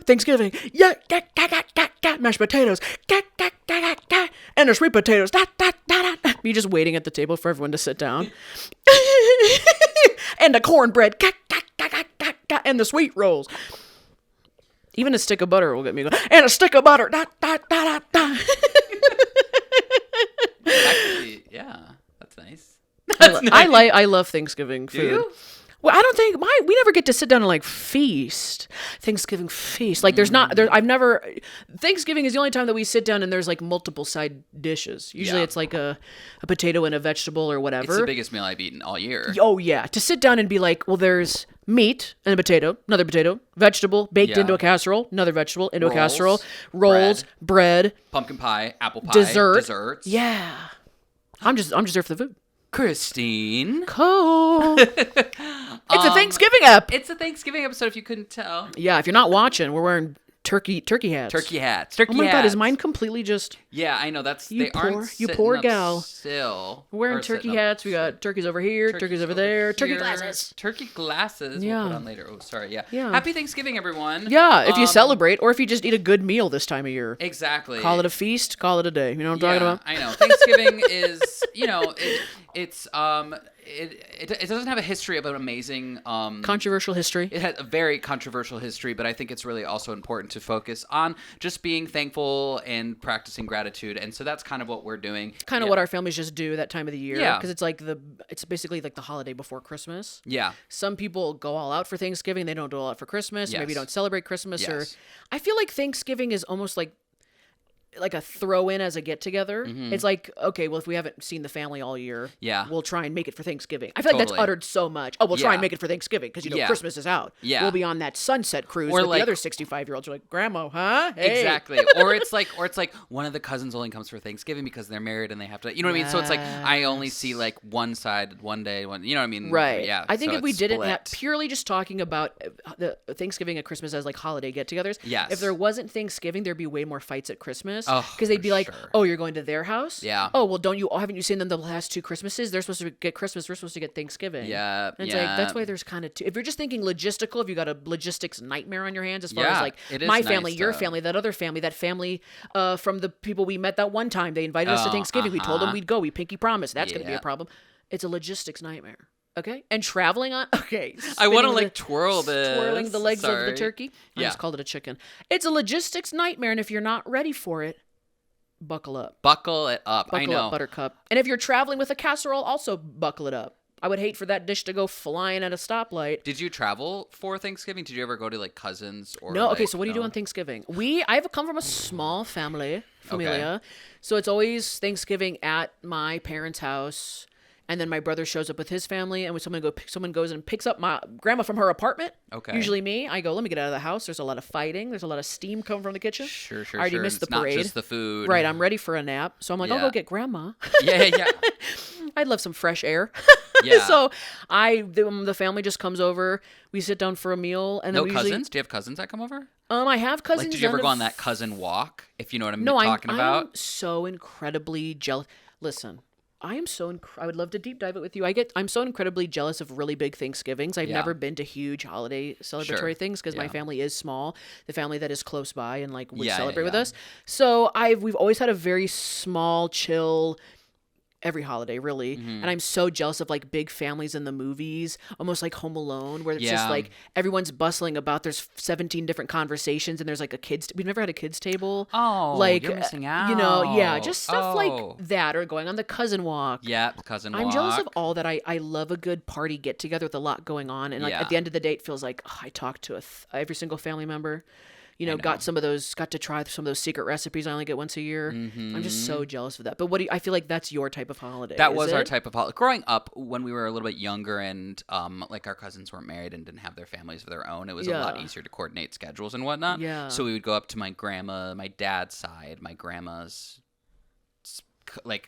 Thanksgiving. Yeah, mashed potatoes. And the sweet potatoes. You're just waiting at the table for everyone to sit down. And the cornbread. And the sweet rolls. Even a stick of butter will get me going. And a stick of butter. Actually, yeah, that's nice. I love Thanksgiving food. Do you? Well, I don't think we never get to sit down and like feast. Thanksgiving feast. Like Thanksgiving is the only time that we sit down and there's like multiple side dishes. Usually Yeah. it's like a potato and a vegetable or whatever. It's the biggest meal I've eaten all year. Oh yeah. To sit down and be like, well, there's meat and a potato, another potato, vegetable baked Yeah. into a casserole, another vegetable into a Rolls, casserole, rolls, bread, Pumpkin pie, apple pie, desserts. Yeah. I'm just there for the food. Christine. Cool. It's a Thanksgiving app. It's a Thanksgiving episode if you couldn't tell. Yeah, if you're not watching, we're wearing turkey hats. Turkey hats. Turkey Oh my hats. God, is mine completely just Yeah, I know. That's You they poor- aren't you sitting poor up gal. Still. we're wearing Or turkey sitting up hats. We got turkeys over here, turkeys over there, turkey here. glasses. Turkey glasses. Yeah. We'll put on later. Oh, sorry. Yeah. Yeah. Happy Thanksgiving, everyone. Yeah, if you celebrate or if you just eat a good meal this time of year. Exactly. Call it a feast, call it a day. You know what I'm talking about? I know. Thanksgiving is, it doesn't have a history of an amazing Controversial history. it has a very controversial history, but I think it's really also important to focus on just being thankful and practicing gratitude. And so that's kind of what we're doing. Kind of what our families just do that time of the year. Yeah. Because it's basically like the holiday before Christmas. Yeah. Some people go all out for Thanksgiving. They don't do all out for Christmas. Yes. Maybe don't celebrate Christmas. Or Yes. I feel like Thanksgiving is almost like a throw in as a get together. It's like, okay, well, if we haven't seen the family all year, Mm-hmm. Yeah. we'll try and make it for Thanksgiving. I feel like that's Totally. uttered so much. Oh, we'll try Yeah. and make it for Thanksgiving because Yeah. Christmas is out. Yeah. We'll be on that sunset cruise Or with like- the other 65-year-olds. You're like, Grandma, huh? Hey. Exactly. Or it's like one of the cousins only comes for Thanksgiving because they're married and they have to, you know what I mean? So it's like I only see like one side one day, you know what I mean? Right. Yeah. I think so if we it's didn't split. purely just talking about the Thanksgiving and Christmas as like holiday get-togethers. Yes. If there wasn't Thanksgiving, there'd be way more fights at Christmas Oh, because they'd be for like, sure. "Oh, you're going to their house? Yeah. Oh, well, haven't you seen them the last two Christmases? They're supposed to get Christmas. We're supposed to get Thanksgiving. Yeah, And it's yeah. like that's why there's kind of two. If you're just thinking logistical, if you got a logistics nightmare on your hands as far Yeah, as like it is my nice family, your to- family, that other family, that family from the people we met that one time, they invited us to Oh, Thanksgiving. We told them uh-huh. we'd go. We pinky promised. That's going to be Yeah. a problem. It's a logistics nightmare. Okay, and traveling on. Okay, I want to spinning like twirl this. twirling the legs of the Sorry. turkey. I Yeah. just called it a chicken. It's a logistics nightmare, and if you're not ready for it, buckle up. Buckle it up. I Buckle know. up, Buttercup. And if you're traveling with a casserole, also buckle it up. I would hate for that dish to go flying at a stoplight. Did you travel for Thanksgiving? Did you ever go to like cousins or No, okay, like, so what do you do no? on Thanksgiving? I've come from a small familia, Okay. so it's always Thanksgiving at my parents' house, and then my brother shows up with his family, and when someone goes and picks up my grandma from her apartment. Okay. Usually me. I go, let me get out of the house. There's a lot of fighting. There's a lot of steam coming from the kitchen. Sure. I already sure. missed the It's not parade. just the food. Right, I'm ready for a nap, so I'm like, I'll Yeah. go get grandma. Yeah. I'd love some fresh air. Yeah. So the family just comes over. We sit down for a meal, and then No we usually, cousins? Do you have cousins that come over? I have cousins. Like, did you ever none go of- on that cousin walk? If you know what I'm No, talking about. I'm so incredibly jealous. Listen, I am so. I would love to deep dive it with you. I'm so incredibly jealous of really big Thanksgivings. I've Yeah. never been to huge holiday celebratory Sure. things because my Yeah. family is small. The family that is close by and like would Yeah, celebrate with yeah. us. So we've always had a very small, chill. Every holiday, really. Mm-hmm. And I'm so jealous of like big families in the movies, almost like Home Alone, where it's just Yeah. like everyone's bustling about. There's 17 different conversations, and there's like a kids. We've never had a kids table. Oh, like you're missing You know, yeah, out. just stuff Oh. like that, or going on the cousin walk. Yeah, the cousin walk. I'm jealous of all that. I love a good party get together with a lot going on, and like Yeah. at the end of the day, it feels like I talked to every single family member. Got to try some of those secret recipes I only get once a year. I'm just so jealous of that. But I feel like that's your type of holiday. That is was our it? type of holiday. Growing up, when we were a little bit younger and like our cousins weren't married and didn't have their families of their own, it was a lot Yeah. easier to coordinate schedules and whatnot. Yeah. So we would go up to my grandma, my dad's side, my grandma's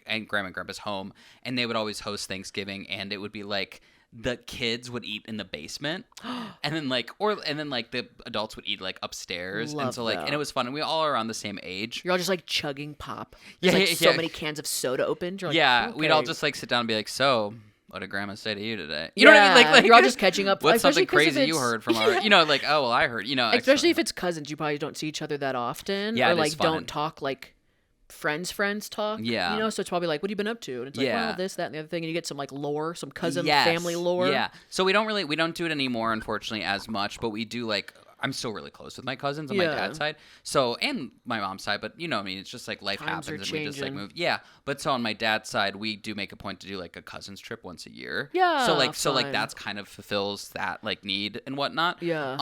and grandma and grandpa's home, and they would always host Thanksgiving, and it would be like the kids would eat in the basement and then the adults would eat like upstairs. And Love so like that. and it was fun, and we all are around the same age. You're all just like chugging pop. Yeah, There's like yeah, so yeah. many cans of soda opened. You're like, Yeah, we'd all okay. just like sit down and be like, so what did grandma say to you today? You know what I mean? Like you're all just catching up. What's something crazy you heard from our, like, oh, well, I heard, Especially if it's cousins, you probably don't see each other that often. Yeah, or it like is fun. don't talk like friends talk. Yeah. So it's probably like, what have you been up to? And it's like, well, this, that, and the other thing. And you get some like lore, some cousin family lore. Yeah. So we don't do it anymore, unfortunately, as much, but we do like, I'm still really close with my cousins on my dad's side. So, and my mom's side, but I mean, it's just like life happens and we just like move. Yeah. But so on my dad's side, we do make a point to do like a cousins trip once a year. Yeah. So like that's kind of fulfills that like need and whatnot. Yeah.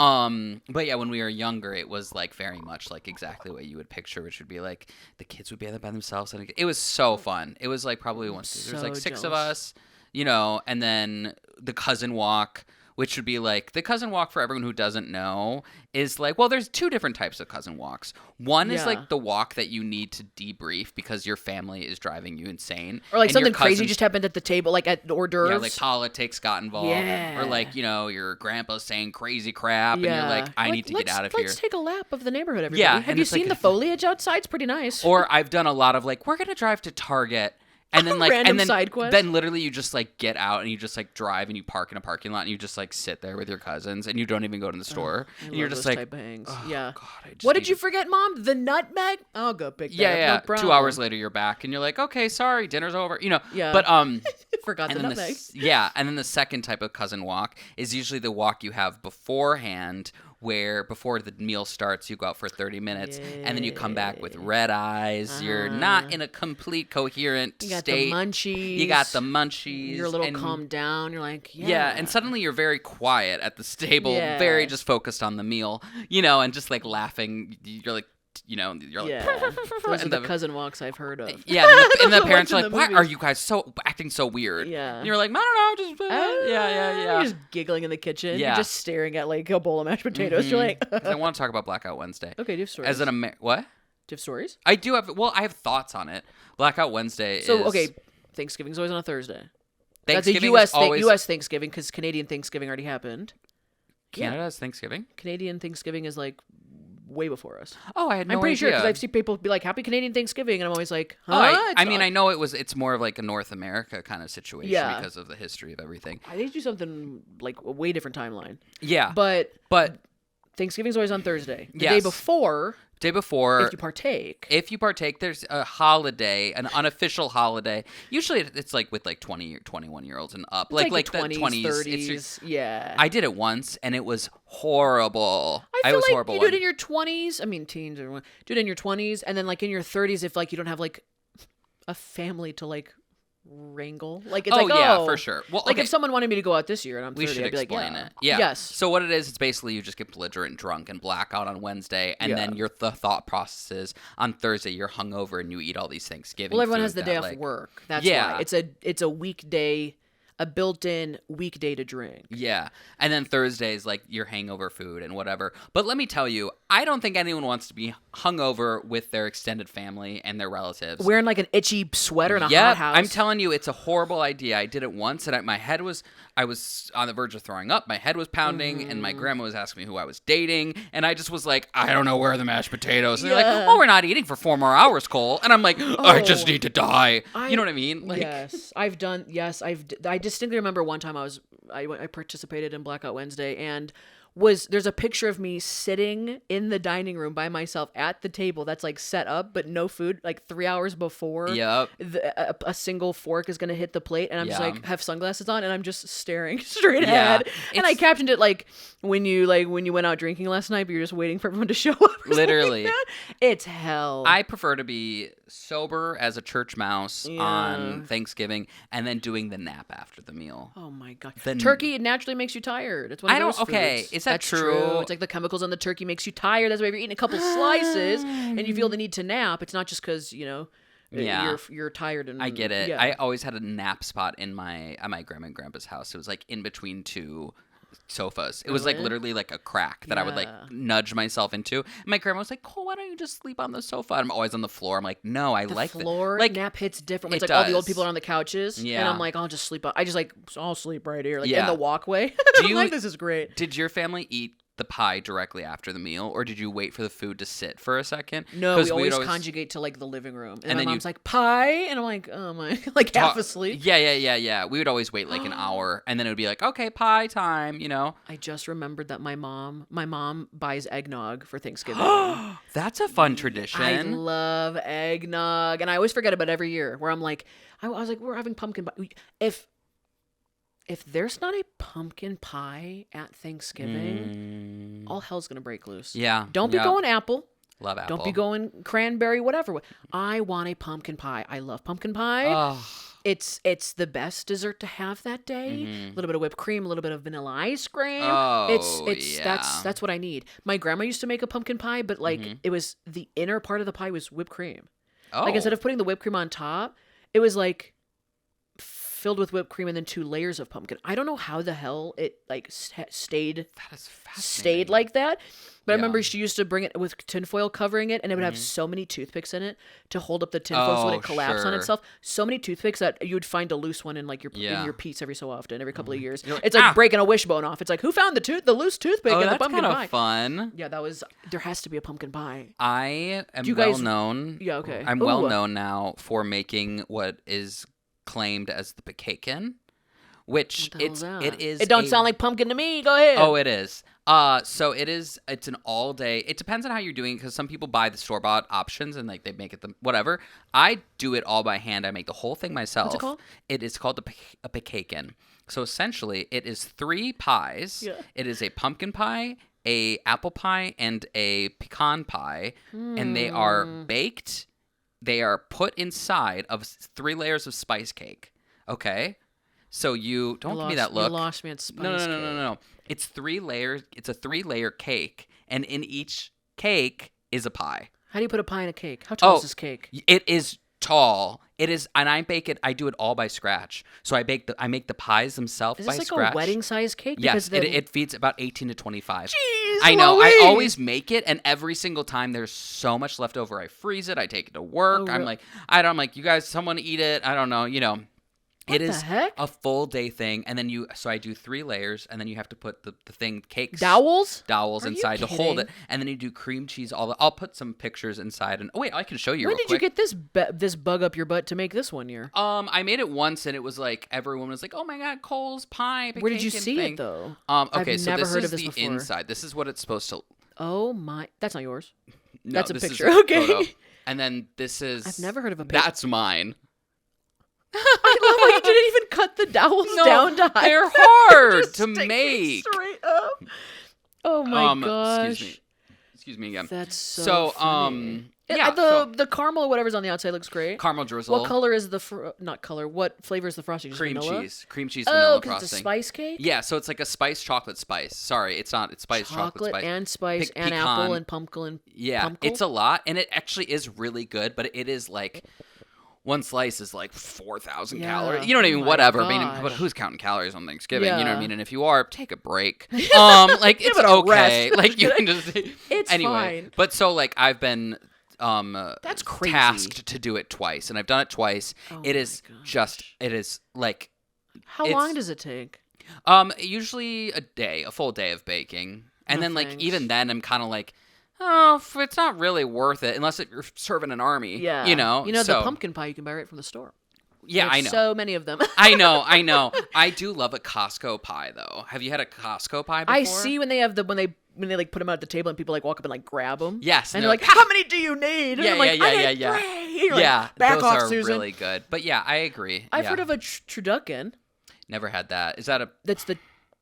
But yeah, when we were younger, it was like very much like exactly what you would picture, which would be like the kids would be there by themselves. And it was so fun. It was like probably once, there was like 6 of us, and then the cousin walk, which would be like the cousin walk for everyone who doesn't know is like, well, there's 2 different types of cousin walks. One is like the walk that you need to debrief because your family is driving you insane. Or like something crazy just happened at the table, like at hors d'oeuvres. Yeah, like politics got involved. Yeah. Or like, your grandpa's saying crazy crap and you're like, I need to get out of here. Let's take a lap of the neighborhood, everybody. Yeah. Have you seen the foliage outside? It's pretty nice. Or I've done a lot of like, we're going to drive to Target. And then like Random side quest. Then literally you just like get out and you just like drive and you park in a parking lot and you just like sit there with your cousins and you don't even go to the store and you're just like, type of hangs. Oh, yeah. God, what did you forget, Mom? The nutmeg? I'll go pick that up. Yeah. No problem. 2 hours later you're back and you're like, okay, sorry, dinner's over. Yeah. But forgot the nutmeg. And then the second type of cousin walk is usually the walk you have beforehand, where before the meal starts, you go out for 30 minutes, and then you come back with red eyes. You're not in a complete coherent state. You got the munchies. You got the munchies. You're a little calmed down. You're like, yeah. And suddenly you're very quiet at the table, very just focused on the meal, and just like laughing. You're like, you're like, those are the cousin walks I've heard of. Yeah, and the parents are like, why are you guys acting so weird? Yeah. And you're like, I don't know, just yeah. You're just giggling in the kitchen. Yeah. You're just staring at like a bowl of mashed potatoes. You're like, I want to talk about Blackout Wednesday. Okay, do you have stories? As what? Do you have stories? I do have. Well, I have thoughts on it. Blackout Wednesday. Thanksgiving's always on a Thursday. Thanksgiving That's a always U.S. Thanksgiving because Canadian Thanksgiving already happened. Canada has Thanksgiving. Canadian Thanksgiving is like way before us. Oh, I had no idea. I'm pretty sure because I've seen people be like, "Happy Canadian Thanksgiving," and I'm always like, "Huh?" I mean, I know it's more of like a North America kind of situation because of the history of everything. I think do something like a way different timeline. Yeah, but Thanksgiving's always on Thursday. The day before. If you partake, there's a holiday, an unofficial holiday. Usually it's like with like 20 or 21-year-olds and up. It's like the 20s, 30s. Yeah. I did it once and it was horrible. I feel was like horrible. You do it in your 20s. I mean, teens or do it in your 20s and then like in your 30s if like you don't have like a family to like wrangle. Like it's for sure. Well, like if someone wanted me to go out this year and I'm 30, we should I'd be explain like, it. Yeah. Yes. So what it is, it's basically you just get belligerent, drunk, and blackout on Wednesday, and then your thought processes on Thursday. You're hungover and you eat all these Thanksgiving. Well, everyone has the day off work. That's why it's a weekday. A built-in weekday to drink. Yeah. And then Thursdays, like your hangover food and whatever. But let me tell you, I don't think anyone wants to be hungover with their extended family and their relatives. Wearing like an itchy sweater in a hot house. I'm telling you, it's a horrible idea. I did it once and I was on the verge of throwing up. My head was pounding and my grandma was asking me who I was dating. And I just was like, I don't know where are the mashed potatoes. And they're like, oh, we're not eating for 4 more hours, Cole. And I'm like, I just need to die. You know what I mean? Like, I distinctly remember one time I participated in Blackout Wednesday and there's a picture of me sitting in the dining room by myself at the table that's like set up but no food like 3 hours before a single fork is gonna hit the plate and I'm just like have sunglasses on and I'm just staring straight ahead and I captioned it like when you went out drinking last night but you're just waiting for everyone to show up literally like it's hell. I prefer to be sober as a church mouse on Thanksgiving and then doing the nap after the meal. Oh my god. Turkey naturally makes you tired. It's one of those foods. Is that true? It's like the chemicals on the turkey makes you tired. That's why if you're eating a couple slices and you feel the need to nap, it's not just because, you're tired and I get it. Yeah. I always had a nap spot at my grandma and grandpa's house. It was like in between 2 sofas. It was like literally like a crack that I would like nudge myself into. My grandma was like, Cole, why don't you just sleep on the sofa? And I'm always on the floor. I'm like, no, I like the floor. Like nap hits different. It's like all the old people are on the couches. Yeah. And I'm like, I'll just sleep. I'll sleep right here, like in the walkway. I'm like, this is great. Did your family eat the pie directly after the meal, or did you wait for the food to sit for a second? No, 'Cause we we'd always conjugate to like the living room, and, And my then mom's like pie, and I'm like, oh my, like half asleep. Yeah. We would always wait like an hour, and then it would be like, okay, pie time, you know. I just remembered that my mom buys eggnog for Thanksgiving. That's a fun I tradition. love eggnog, and I always forget about it every year. Where I'm like, I was like, we're having pumpkin pie. If there's not a pumpkin pie at Thanksgiving, all hell's gonna break loose. Yeah. Don't be yeah. going apple. Love apple. Don't be going cranberry, whatever. I want a pumpkin pie. I love pumpkin pie. Oh. It's the best dessert to have that day. A little bit of whipped cream, a little bit of vanilla ice cream. Oh, it's yeah. that's what I need. My grandma used to make a pumpkin pie, but like it was the inner part of the pie was whipped cream. Oh. Like instead of putting the whipped cream on top, it was like filled with whipped cream and then 2 layers of pumpkin. I don't know how the hell it like stayed That is fascinating. stayed like that. But I Yeah. remember she used to bring it with tinfoil covering it, and it would have so many toothpicks in it to hold up the tinfoil so when Oh, it collapsed on sure. itself. So many toothpicks that you would find a loose one in like in Yeah. your piece every so often, every couple of years. You're like, It's like "Ah!" breaking a wishbone off. It's like, who found the loose toothpick Oh, in the that's pumpkin kind pie? of fun. Yeah, there has to be a pumpkin pie. I am Do you well guys- known. Yeah, okay. I'm Ooh. well known now for making what is claimed as the pecaken, which What the hell's that? it is. It don't a- sound like pumpkin to me. Go ahead. Oh, it is. So it's an all day. It depends on how you're doing because some people buy the store bought options and like they make it the whatever. I do it all by hand. I make the whole thing myself. What's it called? It is called a pecaken. So essentially, it is 3 pies. Yeah. It is a pumpkin pie, a apple pie, and a pecan pie, and they are baked. They are put inside of 3 layers of spice cake. Okay, so you don't give me that look. You lost me at spice No. It's 3 layers. It's a 3-layer cake, and in each cake is a pie. How do you put a pie in a cake? How tall Oh, is this cake? It is tall. It is, and I bake it. I do it all by scratch. So I make the pies themselves Is by this like scratch. a wedding size cake? Yes, Because it feeds about 18 to 25. Jeez, I know. I Louise! always make it, and every single time there's so much left over, I freeze it. I take it to work. Oh, I'm really? like, I'm like, you guys, someone eat it. I don't know. You know. What It the is heck? a full day thing, and then so I do 3 layers, and then you have to put the cakes Dowels? dowels Are you inside to hold it, kidding? and then you do cream cheese. I'll put some pictures inside, and oh wait, I can show you. When real did you quick. get this bug up your butt to make this one year? I made it once, and it was like everyone was like, "Oh my god, Cole's pie." Where did you pecan see thing." it though? Okay, I've so never this heard is of this the before. inside. This is what it's supposed to. Oh my, that's not yours. No, That's a this is picture, okay. photo. And then this is. I've never heard of a picture. That's mine. I love how you didn't even cut the dowels No, down to hide. they're them. hard Just to sticking make. Straight up. Oh my gosh. Excuse me again. That's so, So, funny. yeah, the caramel or whatever's on the outside looks great. Caramel drizzle. What color is the not color? What flavor is the frosting? Just Cream vanilla? cheese. Cream cheese Oh, vanilla because frosting. it's a spice cake. Yeah, so it's like a spice chocolate spice. Sorry, it's not. It's spice chocolate spice. and spice Pe- and apple pecan. and pumpkin and Yeah, pumpkin. it's a lot, and it actually is really good. But it is like one slice is like 4,000 Yeah. calories. You know what I Oh mean? my Whatever. I mean, gosh. but who's counting calories on Thanksgiving? You know what I Yeah. mean? And if you are, take a break. Like it's it a okay. rest. Like you can just. It's anyway. fine. But so like I've been. That's crazy. Tasked to do it twice, and I've done it twice. Oh It my is gosh. just. It is like. How it's- long does it take? Usually a full day of baking, and No then like thanks. even then I'm kind of like, oh, it's not really worth it unless you're serving an army. Yeah, you know. the So, pumpkin pie you can buy right from the store. Yeah, I There's know. so many of them. I know. I do love a Costco pie though. Have you had a Costco pie before? I see when they have when they like put them out at the table and people like walk up and like grab them. Yes, and they're they're like, like, "How many do you need?" And Yeah, I'm like, yeah, "I yeah, need yeah. 3." You're like, Yeah, back those off, are Susan. really good. But yeah, I agree. I've Yeah. heard of a turducken. Never had that. Is that a That's the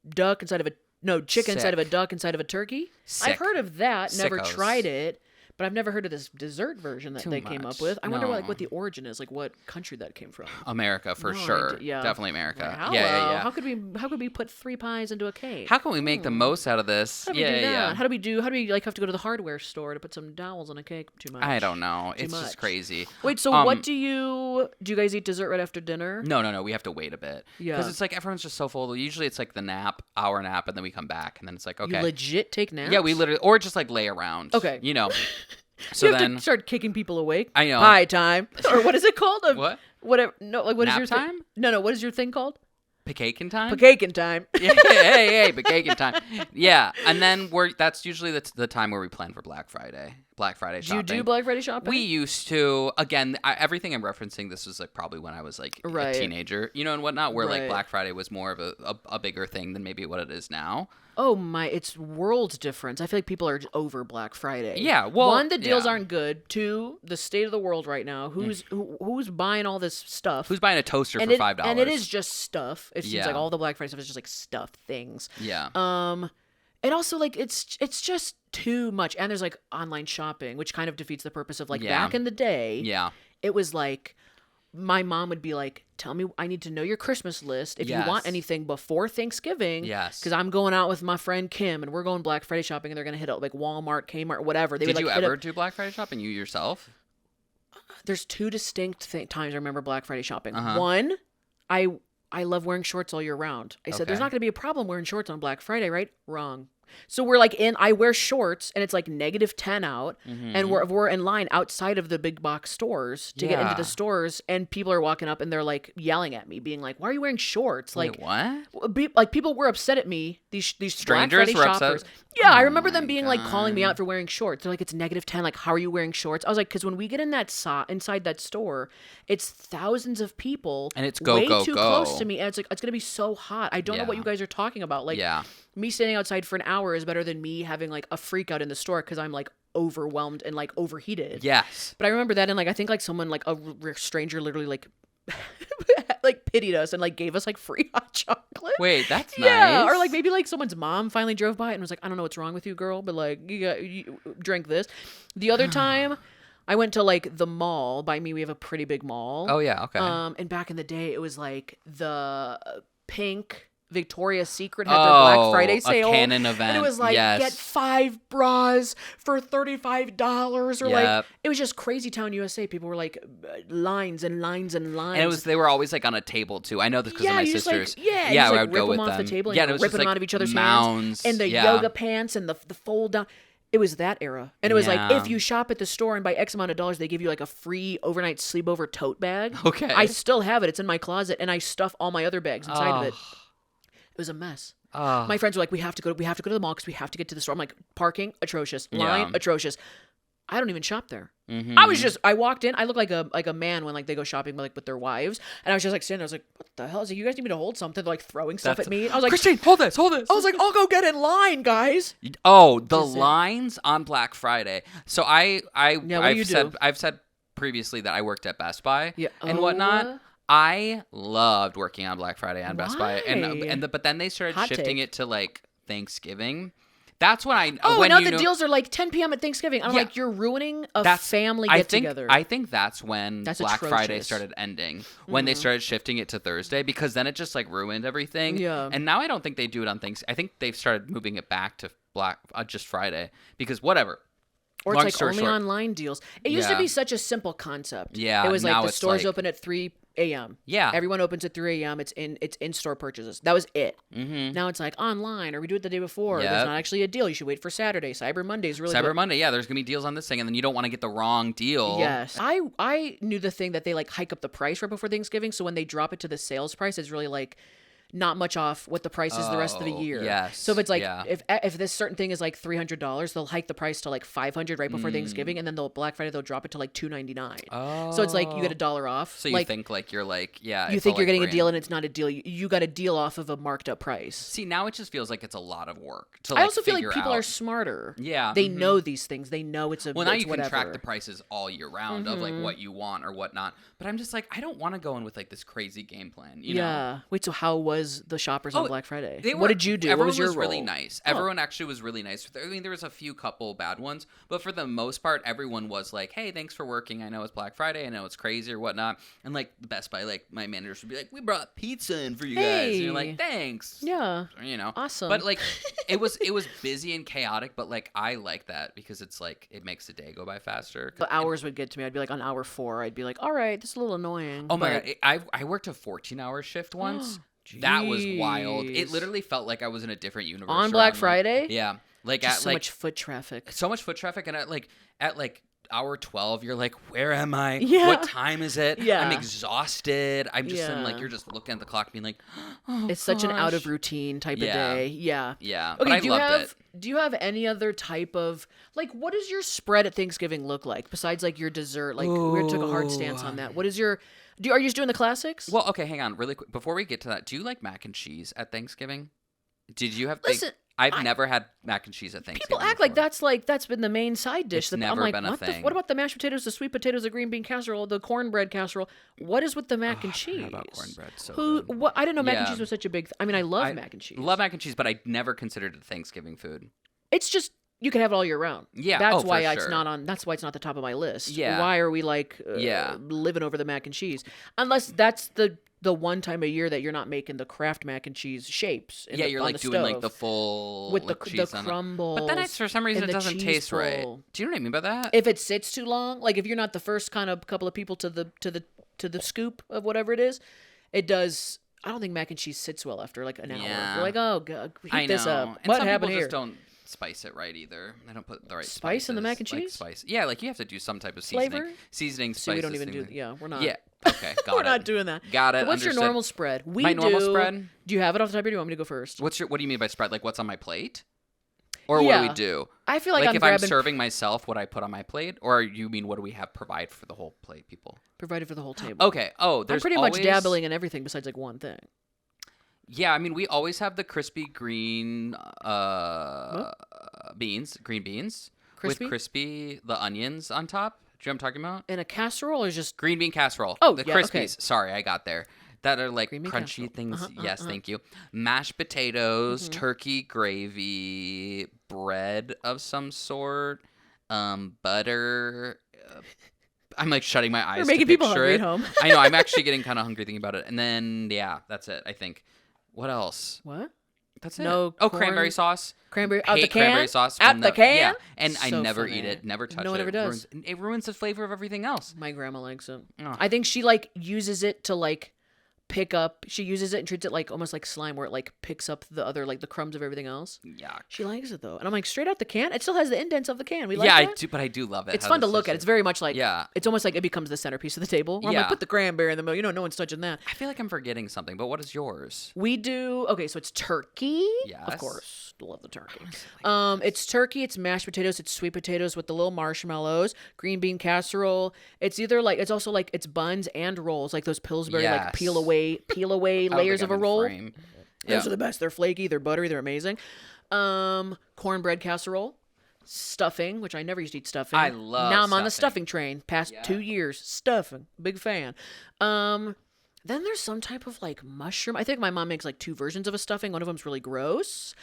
duck inside of a chicken inside of a Sick. duck inside of a turkey. Sick. I've heard of that. Never Sickos. tried it, but I've never heard of this dessert version that Too they came up much. with. I wonder No. what the origin is, like what country that came from. America for No sure? idea. Yeah. Definitely America. Like, Yeah. How could we put 3 pies into a cake? How can we make the most out of this? How do we do that? Yeah. How do we like have to go to the hardware store to put some dowels on a cake? Too much. I don't know. Too It's much. just crazy. Wait, so what do you guys eat dessert right after dinner? No. We have to wait a bit. Yeah. Because it's like everyone's just so full. Usually it's like the hour nap, and then we come back, and then it's like, okay. You legit take naps? Yeah, we literally, or just like lay around. Okay. You know. So you have then, to start kicking people awake. I know. Pie time, or what is it called? What? Whatever. No, like what is Nap your time? No, what is your thing called? Peccaking time? Peccaking time. Yeah, hey, peccaking time. Yeah, and then that's usually the time where we plan for Black Friday. Black Friday Do shopping. you do Black Friday shopping? We used to. Again, everything I'm referencing, this was like probably when I was like Right. a teenager, and whatnot, where like Right. Black Friday was more of a bigger thing than maybe what it is now. Oh my, it's worlds difference. I feel like people are over Black Friday. Yeah, well, one, the deals yeah. aren't good. Two, the state of the world right now. Who's buying all this stuff? Who's buying a toaster and for $5? And it is just stuff. It seems Yeah. like all the Black Friday stuff is just like stuff things. Yeah. And also like it's just too much. And there's like online shopping, which kind of defeats the purpose of like Yeah. back in the day. Yeah. It was like my mom would be like, tell me, I need to know your Christmas list if you want Yes. anything before Thanksgiving. Yes. Because I'm going out with my friend Kim and we're going Black Friday shopping and they're going to hit up like Walmart, Kmart, whatever. They Did would, you like, hit ever up- do Black Friday shopping, you yourself? There's two distinct times I remember Black Friday shopping. Uh-huh. One, I love wearing shorts all year round. I said, there's Okay. not going to be a problem wearing shorts on Black Friday, right? Wrong. So we're like I wear shorts and it's like -10 out and we're in line outside of the big box stores to get into Yeah. the stores and people are walking up and they're like yelling at me being like, why are you wearing shorts? Wait, Like, what? people were upset at me. These Strangers Black Friday were upset? shoppers. Yeah, I Oh remember them my being like calling me God. out for wearing shorts. They're like, it's -10. Like, how are you wearing shorts? I was like, because when we get in that inside that store, it's thousands of people And it's go, way go, too go. close to me, and it's like it's gonna be so hot. I don't know what Yeah. you guys are talking about. Like, Yeah. me standing outside for an hour is better than me having like a freak out in the store because I'm like overwhelmed and like overheated. Yes. But I remember that, and like I think like someone like a stranger literally like like pitied us and like gave us like free hot chocolate. Wait, that's Yeah, nice. or like maybe like someone's mom finally drove by and was like, I don't know what's wrong with you, girl, but like you drink this. The other time, I went to like the mall. By me, we have a pretty big mall. Oh yeah. Okay. And back in the day, it was like the pink Victoria's Secret had their Black Friday sale. A canon event. And it was like, yes. get 5 bras for $35 or like, Yep. it was just crazy town USA. People were like lines and lines and lines. And they were always like on a table too. I know this because of my you just, like, sisters. you yeah, just, I like, would rip go with them off them. the table and yeah, you it was rip just them like out of each other's mounds. hands. And the yeah. yoga pants and the fold down. It was that era. And it was like, Yeah. if you shop at the store and buy X amount of dollars, they give you like a free overnight sleepover tote bag. Okay. I still have it. It's in my closet and I stuff all my other bags inside of it. It was a mess. Oh. My friends were like, we have to go to the mall because we have to get to the store. I'm like, parking, atrocious. Line, Yeah. atrocious. I don't even shop there. Mhm. I walked in, I look like a man when like they go shopping like with their wives. And I was just like standing there, I was like, what the hell? I was like, you guys need me to hold something? They're like throwing stuff at me. I was like, Christine, hold this. I was like, I'll go get in line, guys. Oh, the Just it. lines on Black Friday. So what do you do? I've said previously that I worked at Best Buy Yeah. and Oh. whatnot. I loved working on Black Friday on Best Buy, Why? but then they started Hot shifting take. it to like Thanksgiving. That's when I Oh, when now you the know, deals are like 10 p.m. at Thanksgiving. I'm Yeah. like, you're ruining a that's family I get think together. I think that's when That's Black Friday atrocious. started ending when they started shifting it to Thursday because then it just like ruined everything. Yeah. And now I don't think they do it on Thanksgiving. I think they've started moving it back to just Friday because whatever. Or Long it's like story only short. online deals. It used to Yeah. be such a simple concept. Yeah, It was like now the it's stores like- open at 3 a.m. Yeah. Everyone opens at 3 a.m. It's in-store purchases. That was it. Mm-hmm. Now it's like online, or we do it the day before. Yep. There's not actually a deal. You should wait for Saturday. Cyber Monday is really Cyber good. Monday, yeah, there's gonna be deals on this thing, and then you don't want to get the wrong deal. Yes. I knew the thing that they like hike up the price right before Thanksgiving. So when they drop it to the sales price, it's really like not much off what the price is the rest of the Oh, year. yes, So if it's like yeah. if this certain thing is like $300, they'll hike the price to like $500 right before Thanksgiving, and then they'll Black Friday they'll drop it to like $299. Oh. So it's like you get $1 off. So you like, think like you're like, yeah. you it's think all, you're like, getting a brand- deal and it's not a deal. You got a deal off of a marked up price. See, now it just feels like it's a lot of work to I like also feel like figure people out. are smarter. Yeah, They mhm. know these things. They know it's a Well, now it's you can track whatever. the prices all year round of like what you want or whatnot. But I'm just like, I don't want to go in with like this crazy game plan. You know? Yeah. Wait, so how was the shoppers on Oh, Black Friday? They What were- did you do? Everyone What was your really role? nice. Oh. Everyone actually was really nice. I mean, there was a few couple bad ones, but for the most part, everyone was like, "Hey, thanks for working. I know it's Black Friday. I know it's crazy or whatnot." And like the Best Buy, like my managers would be like, "We brought pizza in for you guys." And you're Hey. like, "Thanks." Yeah. You know, Awesome. But like, it was busy and chaotic, but like I like that because it's like it makes the day go by faster. The hours would get to me. I'd be like on hour 4. I'd be like, all right, this is a little annoying. Oh my but- god, I worked a 14-hour shift once. That was wild. It Jeez. literally felt like I was in a different universe. On Black around, like- Friday? Yeah. Like Just at so like much foot traffic. so much foot traffic and at like hour 12, you're like, where am I? Yeah. What time is it? Yeah. I'm exhausted. I'm just in, like, Yeah. you're just looking at the clock being like, oh, It's such an out of gosh. routine type Yeah. of day. Yeah. Yeah, but Okay, I loved it. do you have any other type of like what does your spread at Thanksgiving look like besides like your dessert? Like we took a hard stance on that. What is your are you just doing the classics? Well, okay, hang on, really quick. Before we get to that, do you like mac and cheese at Thanksgiving? Did you have? Listen, I've never had mac and cheese at Thanksgiving. people act before. like that's been the main side dish. It's I'm never like, been a what thing. what about the mashed potatoes, the sweet potatoes, the green bean casserole, the cornbread casserole? What is with the mac and I cheese? forgot about cornbread. So Who? good. What? I didn't know mac and Yeah. cheese was such a big. I mean, I love mac and cheese. Love mac and cheese, but I never considered it Thanksgiving food. It's just you can have it all year round. Yeah, that's for why it's sure. not on. That's why it's not the top of my list. Yeah. Why are we like Yeah. living over the mac and cheese? Unless that's the one time a year that you're not making the Kraft mac and cheese shapes. Yeah, you're on like the doing like stove the full with like, the cheese on it. crumbles. But then it's for some reason and it the doesn't cheese taste right. pull. Do you know what I mean by that? If it sits too long, like if you're not the first kind of couple of people to the scoop of whatever it is, it does. I don't think mac and cheese sits well after like an hour. Yeah. You're like, oh, God, heat I know. this up. And What some happened people here? just don't spice it right either. They don't put the right Spice in the mac and spices, like cheese? spice. Yeah, like you have to do some type of seasoning. Flavor? Seasoning, So spices. we don't even thing do. Yeah, we're not. Yeah. Okay, got We're it. not doing that. Got it. But what's your understood. normal spread? We My normal do- spread? Do you have it off the top of your head? Or do you want me to go first? What do you mean by spread? Like what's on my plate? Or what Yeah. do we do? I feel like I'm if grabbing I'm serving myself, what I put on my plate, or you mean what do we have provide for the whole plate, people? provided for the whole table. Okay. Oh, I'm there's pretty always, much dabbling in everything besides like one thing. Yeah, I mean we always have the crispy green beans, green beans Crispy? with crispy the onions on top. Do you know what I'm talking about? In a casserole or just Green bean casserole. Oh, the yeah, Crispies. okay. Sorry, I got there. That are like Green bean crunchy casserole. things. Uh-huh, Yes, thank you. Mashed potatoes, Mm-hmm. turkey gravy, bread of some sort, butter. I'm like shutting my eyes. We're making to people picture hungry it. at home. I know. I'm actually getting kind of hungry thinking about it. And then yeah, that's it. I think. What else? what? That's it. No Oh, corn- cranberry sauce. Cranberry out Hate the can? cranberry sauce. Out will the nev- can? Yeah, and I So never funny. eat it. Never touch it. No one ever does. It ruins the flavor of everything else. My grandma likes it. Oh. I think she like uses it to like pick up. She uses it and treats it like almost like slime, where it like picks up the other like the crumbs of everything else. Yuck. She likes it though, and I'm like straight out the can. It still has the indents of the can. We like Yeah, that. I do, but I do love it. It's how fun to this look is at. It's very much like Yeah. It's almost like it becomes the centerpiece of the table. Where I'm Yeah. like, put the cranberry in the middle. You know, no one's touching that. I feel like I'm forgetting something, but what is yours? We do okay, so it's turkey. Yes. Of course. Love the turkey. It's turkey, it's mashed potatoes, it's sweet potatoes with the little marshmallows, green bean casserole. It's either like it's also like it's buns and rolls, like those Pillsbury like Yes. peel away I don't layers think of a I'm in roll. frame. Yeah. Those are the best. They're flaky, they're buttery, they're amazing. Cornbread casserole. Stuffing, which I never used to eat stuffing. I love Now I'm on the stuffing. stuffing train. Past 2 years, stuffing, big fan. Then there's some type of like mushroom. I think my mom makes like 2 versions of a stuffing. One of them's really gross.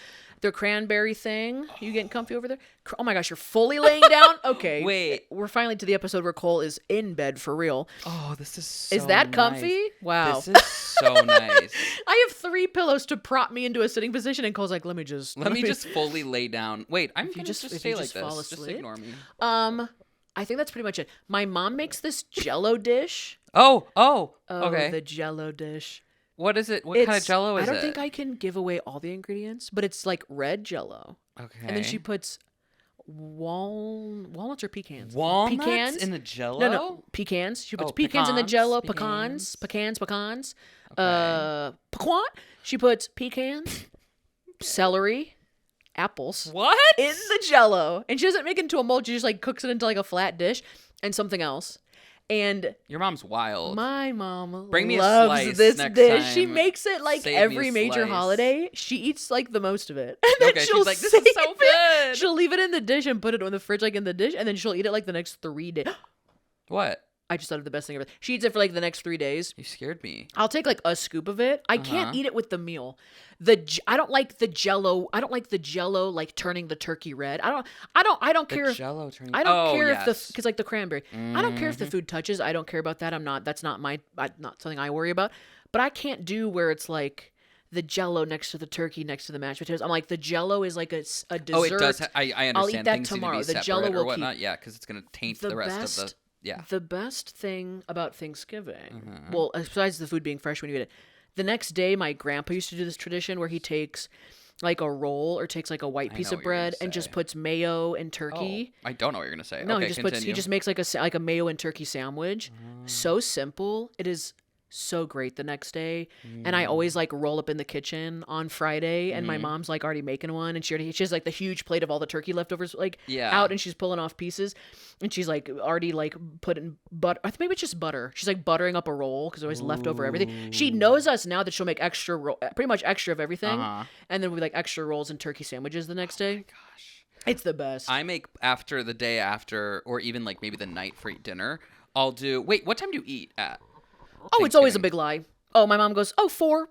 The cranberry thing. You getting comfy over there? Oh my gosh, you're fully laying down. Okay, Wait. We're finally to the episode where Cole is in bed for real. Oh, this is so Is that nice. comfy? Wow. This is so nice. I have 3 pillows to prop me into a sitting position, and Cole's like, let me just fully lay down. Wait, I'm gonna just- just if stay you like just this. fall Just asleep? ignore me. I think that's pretty much it. My mom makes this Jello dish. Oh, Oh, okay. the Jello dish. What is it? What kind of It's- Jello is it? I don't think I can give away all the ingredients, but it's like red Jello, Okay. and then she puts walnuts or pecans. walnuts Pecans in the Jello. No, pecans. She puts Oh, pecans in the pecans, Jello. pecans. Pecans. Okay. Pecan. She puts pecans, celery, apples What? in the Jello, and she doesn't make it into a mold. She just like cooks it into like a flat dish and something else. And Your mom's wild. my mom Bring me a loves slice this next dish. She time. makes it like Save me every a major slice. holiday. She eats like the most of it. And then Okay, she's she'll like, "This is save so it. good." She'll leave it in the dish and put it in the fridge like in the dish, and then she'll eat it like the next 3 days. What? I just thought of the best thing ever. She eats it for like the next 3 days. You scared me. I'll take like a scoop of it. I can't Uh-huh. eat it with the meal. I don't like the Jello. I don't like the Jello like turning the turkey red. I don't care The if Jello turning. I don't care if yes. because like the cranberry. I don't care if the food touches. I don't care about that. That's not not something I worry about. But I can't do where it's like the Jello next to the turkey next to the mashed potatoes. I'm like the Jello is like a dessert. Oh, it does. I understand. I'll eat that Things tomorrow. Need to be The separate Jell-O or will whatnot. Yeah, because it's gonna taint the rest of the. Yeah. The best thing about Thanksgiving, Mm-hmm. well, besides the food being fresh when you eat it, the next day my grandpa used to do this tradition where he takes like a roll or takes like a white I piece know of what you're gonna bread and just say. puts mayo and Oh, turkey. I don't know what you're gonna say. No, Okay, he continue. just makes like a mayo and turkey sandwich. So simple. It is so great the next day. And I always like roll up in the kitchen on Friday and my mom's like already making one and she has like the huge plate of all the turkey leftovers like Yeah. out and she's pulling off pieces and she's like already like putting butter. I think maybe it's just butter. She's like buttering up a roll because always leftover everything. She knows us now that she'll make extra pretty much extra of everything. And then we like extra rolls and turkey sandwiches the next day. Gosh. It's the best. I make after the day after, or even like maybe the night for dinner. I'll do. Wait, what time do you eat at? Oh, it's always a Thanksgiving? big lie. Oh, my mom goes, 4.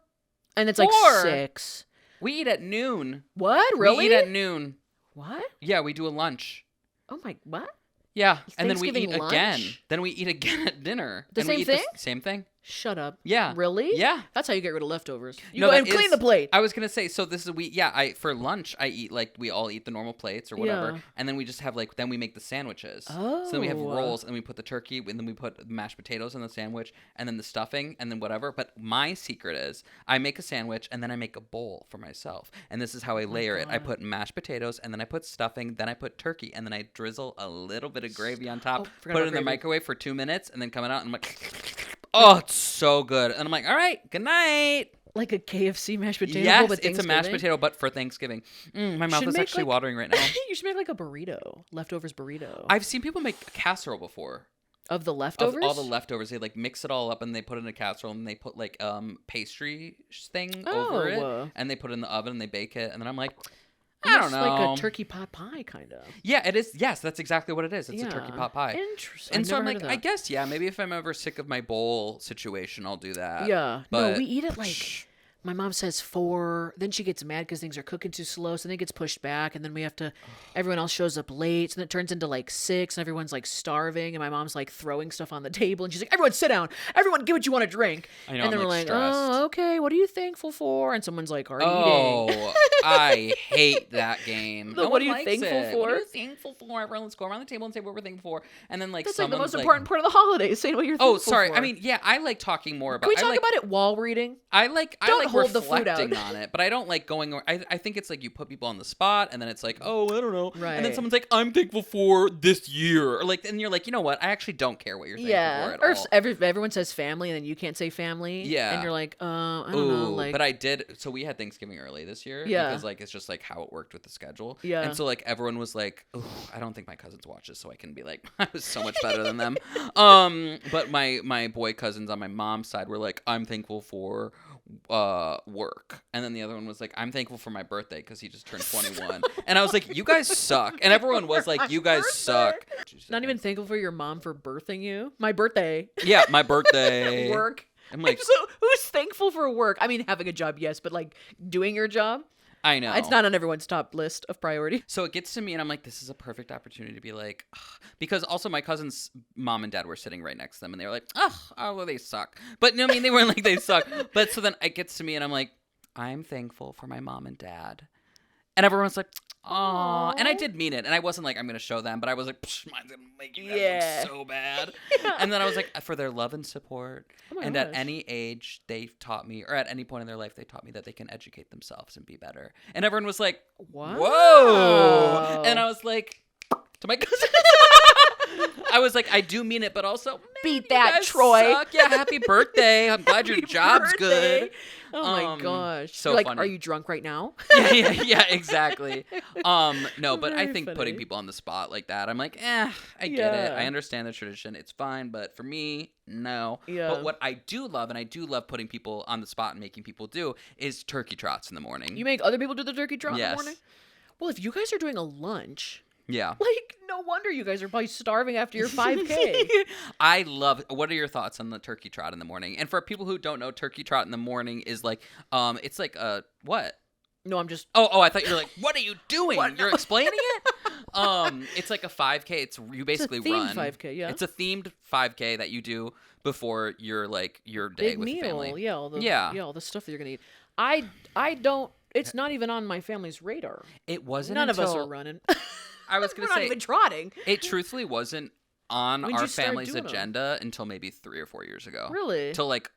And it's like 4? 6. We eat at noon. What? Really? We eat at noon. What? Yeah, we do a lunch. Oh my, what? Yeah, and then we Thanksgiving eat again. lunch? Then we eat again at dinner. The and we same eat thing? Same thing. Shut up. Yeah. Really? Yeah. That's how you get rid of leftovers. You No, go that and clean is- the plate. I was gonna say, so this is I for lunch I eat like we all eat the normal plates or whatever, Yeah. and then we just have like then we make the sandwiches. So then we have Oh. rolls and we put the turkey and then we put mashed potatoes in the sandwich and then the stuffing and then whatever. But my secret is I make a sandwich and then I make a bowl for myself, and this is how I layer it. I put mashed potatoes and then I put stuffing, then I put turkey and then I drizzle a little bit of gravy on top. forgot Put about it in the gravy. microwave for 2 minutes and then coming out and I'm like, oh, it's so good. And I'm like, all right, good night. Like a KFC mashed potato bowl, Yes, but it's a mashed Thanksgiving? potato, but for Thanksgiving. My mouth Should is make, actually like- watering right now. You should make like a burrito. Leftovers burrito. I've seen people make a casserole before Of the of leftovers? all the leftovers. They like mix it all up and they put it in a casserole and they put like pastry thing over Oh. it and they put it in the oven and they bake it. And then I'm like, I Almost don't know. like a turkey pot pie, kind of. Yeah, it is. Yes, that's exactly what it is. It's a turkey pot pie. Interesting. And I've so I'm never like, heard of I that. guess, yeah, maybe if I'm ever sick of my bowl situation, I'll do that. Yeah. But No, we eat it like my mom says 4. Then she gets mad because things are cooking too slow. So then it gets pushed back. And then we have to, everyone else shows up late. So then it turns into like 6 and everyone's like starving. And my mom's like throwing stuff on the table. And she's like, everyone sit down. Everyone get what you want to drink. I know, and then I'm, we're like, like, stressed. oh, okay. What are you thankful for? And someone's like, are eating. Oh, I hate that game. The No what one are you likes thankful it. What are for? you thankful for? Everyone, let's go around the table and say what we're thankful for. And then like That's like the someone's most important part of the holidays. Saying what you're Oh, thankful sorry. for. I mean, yeah, I like talking more about. can we I talk like, about it while we're eating? I Don't like hold the food reflecting out. on it, but I don't like going. I think it's like you put people on the spot, and then it's like, oh, I don't know, and then Right. someone's like, I'm thankful for this year, or like, and you're like, you know what? I actually don't care what you're thankful for at Or all. everyone says family and then you can't say family. Yeah. And you're like, I don't know. Like, but I did. So we had Thanksgiving early this year. Yeah. Because like it's just like how it worked with the schedule. Yeah. And so like everyone was like, "Ooh, I don't think my cousins watch this, so I can be like, I was so much better than them. But my boy cousins on my mom's side were like, I'm thankful for work, and then the other one was like, I'm thankful for my birthday because he just turned 21, and I was like, you guys suck, and everyone was like, you guys suck. not even thankful for your mom for birthing you. My birthday. Yeah, my birthday. Work. I'm like, So who's thankful for work? I mean, having a job, yes, but like doing your job, I know it's not on everyone's top list of priority. So it gets to me, and I'm like, this is a perfect opportunity to be like, ugh. Because also my cousin's mom and dad were sitting right next to them, and they were like, oh, well, they suck. But no, I mean, they weren't like they suck. But so then it gets to me, and I'm like, I'm thankful for my mom and dad. And everyone's like, aw. And I did mean it. And I wasn't like, I'm going to show them. But I was like, mine's going to make you guys Yeah. look so bad. And then I was like, for their love and support. Oh my And gosh. at any age, they've taught me, or at any point in their life, they taught me that they can educate themselves and be better. And everyone was like, Wow. whoa. And I was like, to my cousin. I was like, I do mean it, but also, man, Beat you that, guys Troy. suck. Yeah, happy birthday. I'm glad your Happy job's birthday. good. Oh my gosh. so You're like, funny. are you drunk right now? yeah, exactly. No, but I Very think funny. putting people on the spot like that, I'm like, I get it. Yeah. I understand the tradition. It's fine, but for me, no. Yeah. But what I do love, and I do love putting people on the spot and making people do, is turkey trots in the morning. You make other people do the turkey trot in Yes. the morning? Well, if you guys are doing a lunch, Yeah. like, no wonder you guys are probably starving after your 5K. I love. What are your thoughts on the turkey trot in the morning? And for people who don't know, turkey trot in the morning is like, it's like a what? No, I'm just. Oh, I thought you were like, what are you doing? What? You're explaining it? It's like a 5K. It's you basically themed run 5K, yeah. It's a themed 5K that you do before your day Big with meal. the family. Yeah, all the stuff that you're gonna eat. I don't. It's not even on my family's radar. It wasn't None of us until are running. I was gonna We're not say even trotting. it truthfully wasn't on When'd our you start family's doing 'em? agenda until maybe 3 or 4 years ago. Really? Till like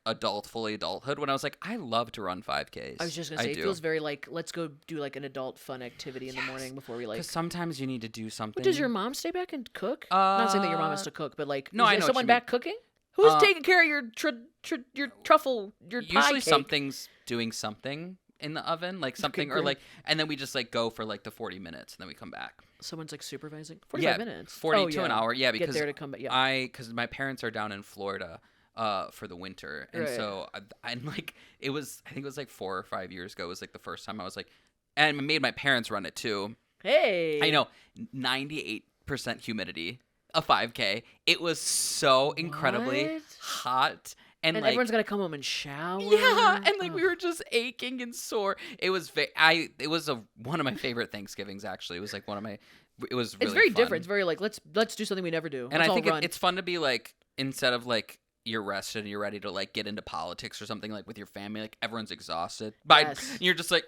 fully adulthood, when I was like, I love to run 5Ks. I was just gonna say, it feels very like, let's go do like an adult fun activity in the morning before we like. Because sometimes you need to do something. Does your mom stay back and cook? Not saying that your mom has to cook, but like, no, is I there know what someone you back cooking? Who's taking care of your truffle, your pie usually cake? something's doing something in the oven, like something, or great. like, and then we just like go for like the 40 minutes, and then we come back. Someone's like supervising. 45 Yeah, minutes. 40 to an hour. Yeah, because get there to come back. Yeah. because my parents are down in Florida for the winter, and Right. so I'm like, I think it was like 4 or 5 years ago was like the first time I was like, and I made my parents run it too. Hey. I know, 98% humidity, a 5K. It was so incredibly What? hot. And like, everyone's gotta come home and shower. yeah, and like we Ugh. were just aching and sore. It was one of my favorite Thanksgivings, actually. It was like it was really It's very fun. different. It's very like, let's do something we never do. And Let's I think all run. it's fun to be like, instead of like you're rested and you're ready to like get into politics or something, like with your family, like everyone's exhausted. Yes. You're just like,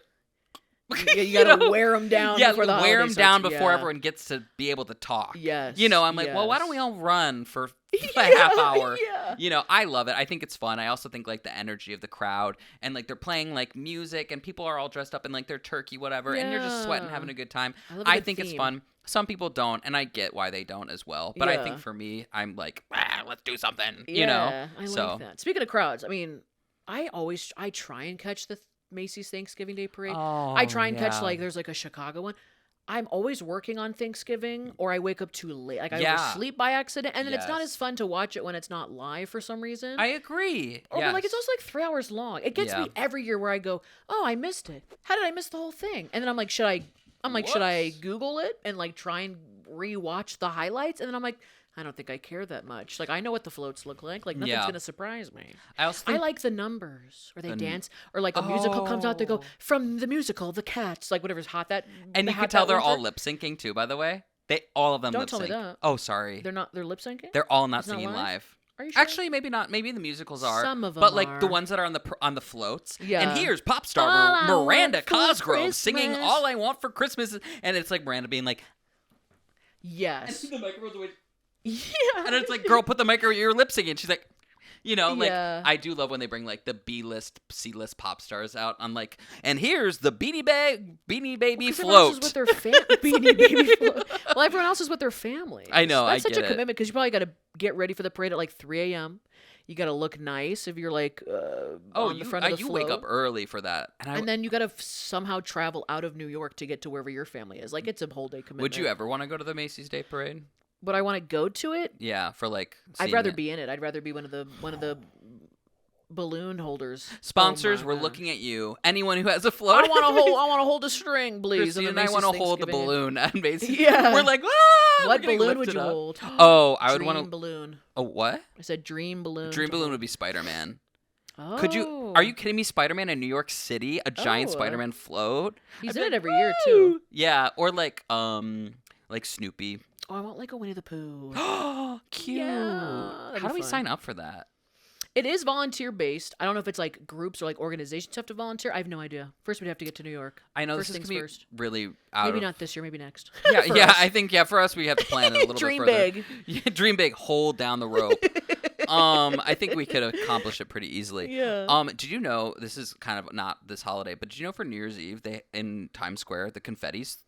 yeah, you gotta wear them down. yeah, before the wear them holiday down starts. before Yeah. everyone gets to be able to talk. Yes. I'm like, well, why don't we yes. all run for a half hour? Yeah. I love it. I think it's fun. I also think like the energy of the crowd, and like they're playing like music, and people are all dressed up in like their turkey, whatever, and you're just sweating, having a good time. I love a good think it's theme. fun. Some people don't, and I get why they don't as well. But I Yeah. think for me, I'm like, let's do something. Yeah, I so like that. Speaking of crowds, I mean, I try and catch the Macy's Thanksgiving Day Parade. I try and catch like there's like a Chicago one. I'm always working on Thanksgiving, or I wake up too late. Like I go to sleep by accident, and then it's not as fun to watch it when it's not live for some reason. I agree. Or but, like it's also like 3 hours long. It gets me every year where I go, oh, I missed it. How did I miss the whole thing? And then I'm like, should I Google it and like try and rewatch the highlights? And then I'm like, I don't think I care that much. Like I know what the floats look like. Like nothing's gonna surprise me. I also think like the numbers where they dance, or like a musical comes out. They go from the musical, The Cats, like whatever's hot that. and you can tell they're all lip syncing too. By the way, all of them Don't lip tell me sync. that. Oh, sorry. They're lip syncing. They're all not It's not singing live? live. Are you sure? Actually, maybe not. Maybe the musicals are. Some of them but like the are. ones that are on the floats. Yeah. And here's pop All star I Miranda Want for Cosgrove singing Christmas. "All I Want for Christmas," and it's like Miranda being like, Yes. the microphone's away. Yeah. And it's like, girl, put the microphone. You're lip syncing. She's like, like Yeah. I do love when they bring like the B-list, C-list pop stars out on like, and here's the Beanie Baby Everyone else is float. with their Beanie Baby float. Well, everyone else is with their family. I know, That's I such get a it. commitment because you probably got to get ready for the parade at like 3 a.m. You got to look nice if you're like on the front of the you float. wake up early for that. And then you got to somehow travel out of New York to get to wherever your family is. Like it's a whole day commitment. Would you ever want to go to the Macy's Day Parade? Would I want to go to it? Yeah, for like. I'd seeing rather it. be in it. I'd rather be one of the balloon holders. Sponsors, Oh my we're gosh. looking at you. Anyone who has a float. I want to hold a string, please. Christine on and the I want to Macy's hold the Thanksgiving. balloon at Macy's. Yeah. We're like, ah! What we're getting balloon would lifted you up. hold? Oh, I would Dream want to. balloon. Oh, what? I said dream balloon. Dream to balloon hold. would be Spider-Man. Oh. Could you? Are you kidding me? Spider-Man in New York City, a giant Oh. Spider-Man float. He's I'd in be it like, every year too. Yeah, or like Snoopy. Oh, I want like a Winnie the Pooh. Cute. Yeah, that'd How be do we fun. sign up for that? It is volunteer based. I don't know if it's like groups or like organizations have to volunteer. I have no idea. First, we'd have to get to New York. I know First this is things gonna be first. really out Maybe of. not this year. Maybe next. Yeah, For yeah. us. I think for us we have to plan it a little Dream bit further. big. Yeah, dream big. Hold down the rope. I think we could accomplish it pretty easily. Yeah. Did you know this is kind of not this holiday, but did you know for New Year's Eve they in Times Square the confetti's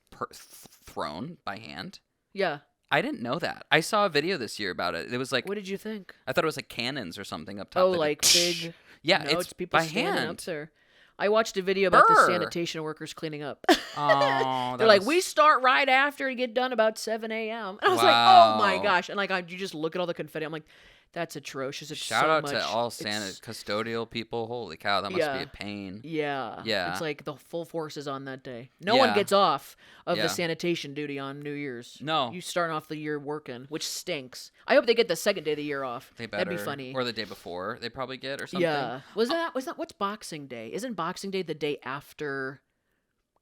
thrown by hand? Yeah. I didn't know that. I saw a video this year about it. It was like What did you think? I thought it was like cannons or something up top. Oh, that like did- big. Yeah, No, it's people by standing hand. up there. I watched a video about the Brr. sanitation workers cleaning up. Oh, They're like, we start right after and get done about 7 a.m. And I was like, oh my Wow. gosh. And like, you just look at all the confetti. I'm like, that's atrocious. It's Shout so out much. to all it's- custodial people. Holy cow, that must be Yeah. a pain. Yeah. Yeah. It's like the full force is on that day. No one Yeah. gets off of Yeah. the sanitation duty on New Year's. No. You start off the year working, which stinks. I hope they get the second day of the year off. They better. That'd be funny. Or the day before, they probably get or something. Yeah. Was that what's Boxing Day? Isn't Boxing Day the day after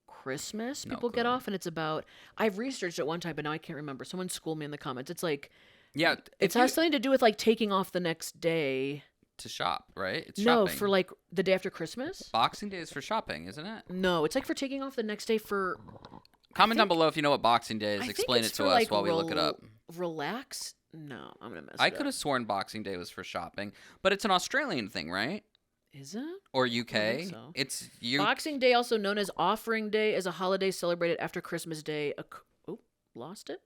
Christmas? No People get clue. off and it's about I've researched it one time, but now I can't remember. Someone schooled me in the comments. It's like Yeah, it if has you, something to do with like taking off the next day. to shop, right? It's No, shopping. for like the day after Christmas? Boxing Day is for shopping, isn't it? No, it's like for taking off the next day for Comment down below if you know what Boxing Day is. I think Explain it's it to for, us like, while we look it up. relax. No, I'm gonna mess I it could up. have sworn Boxing Day was for shopping, but it's an Australian thing, right? Is it? Or UK? so. It's you. Boxing Day, also known as Offering Day, is a holiday celebrated after Christmas Day. Oh, lost it.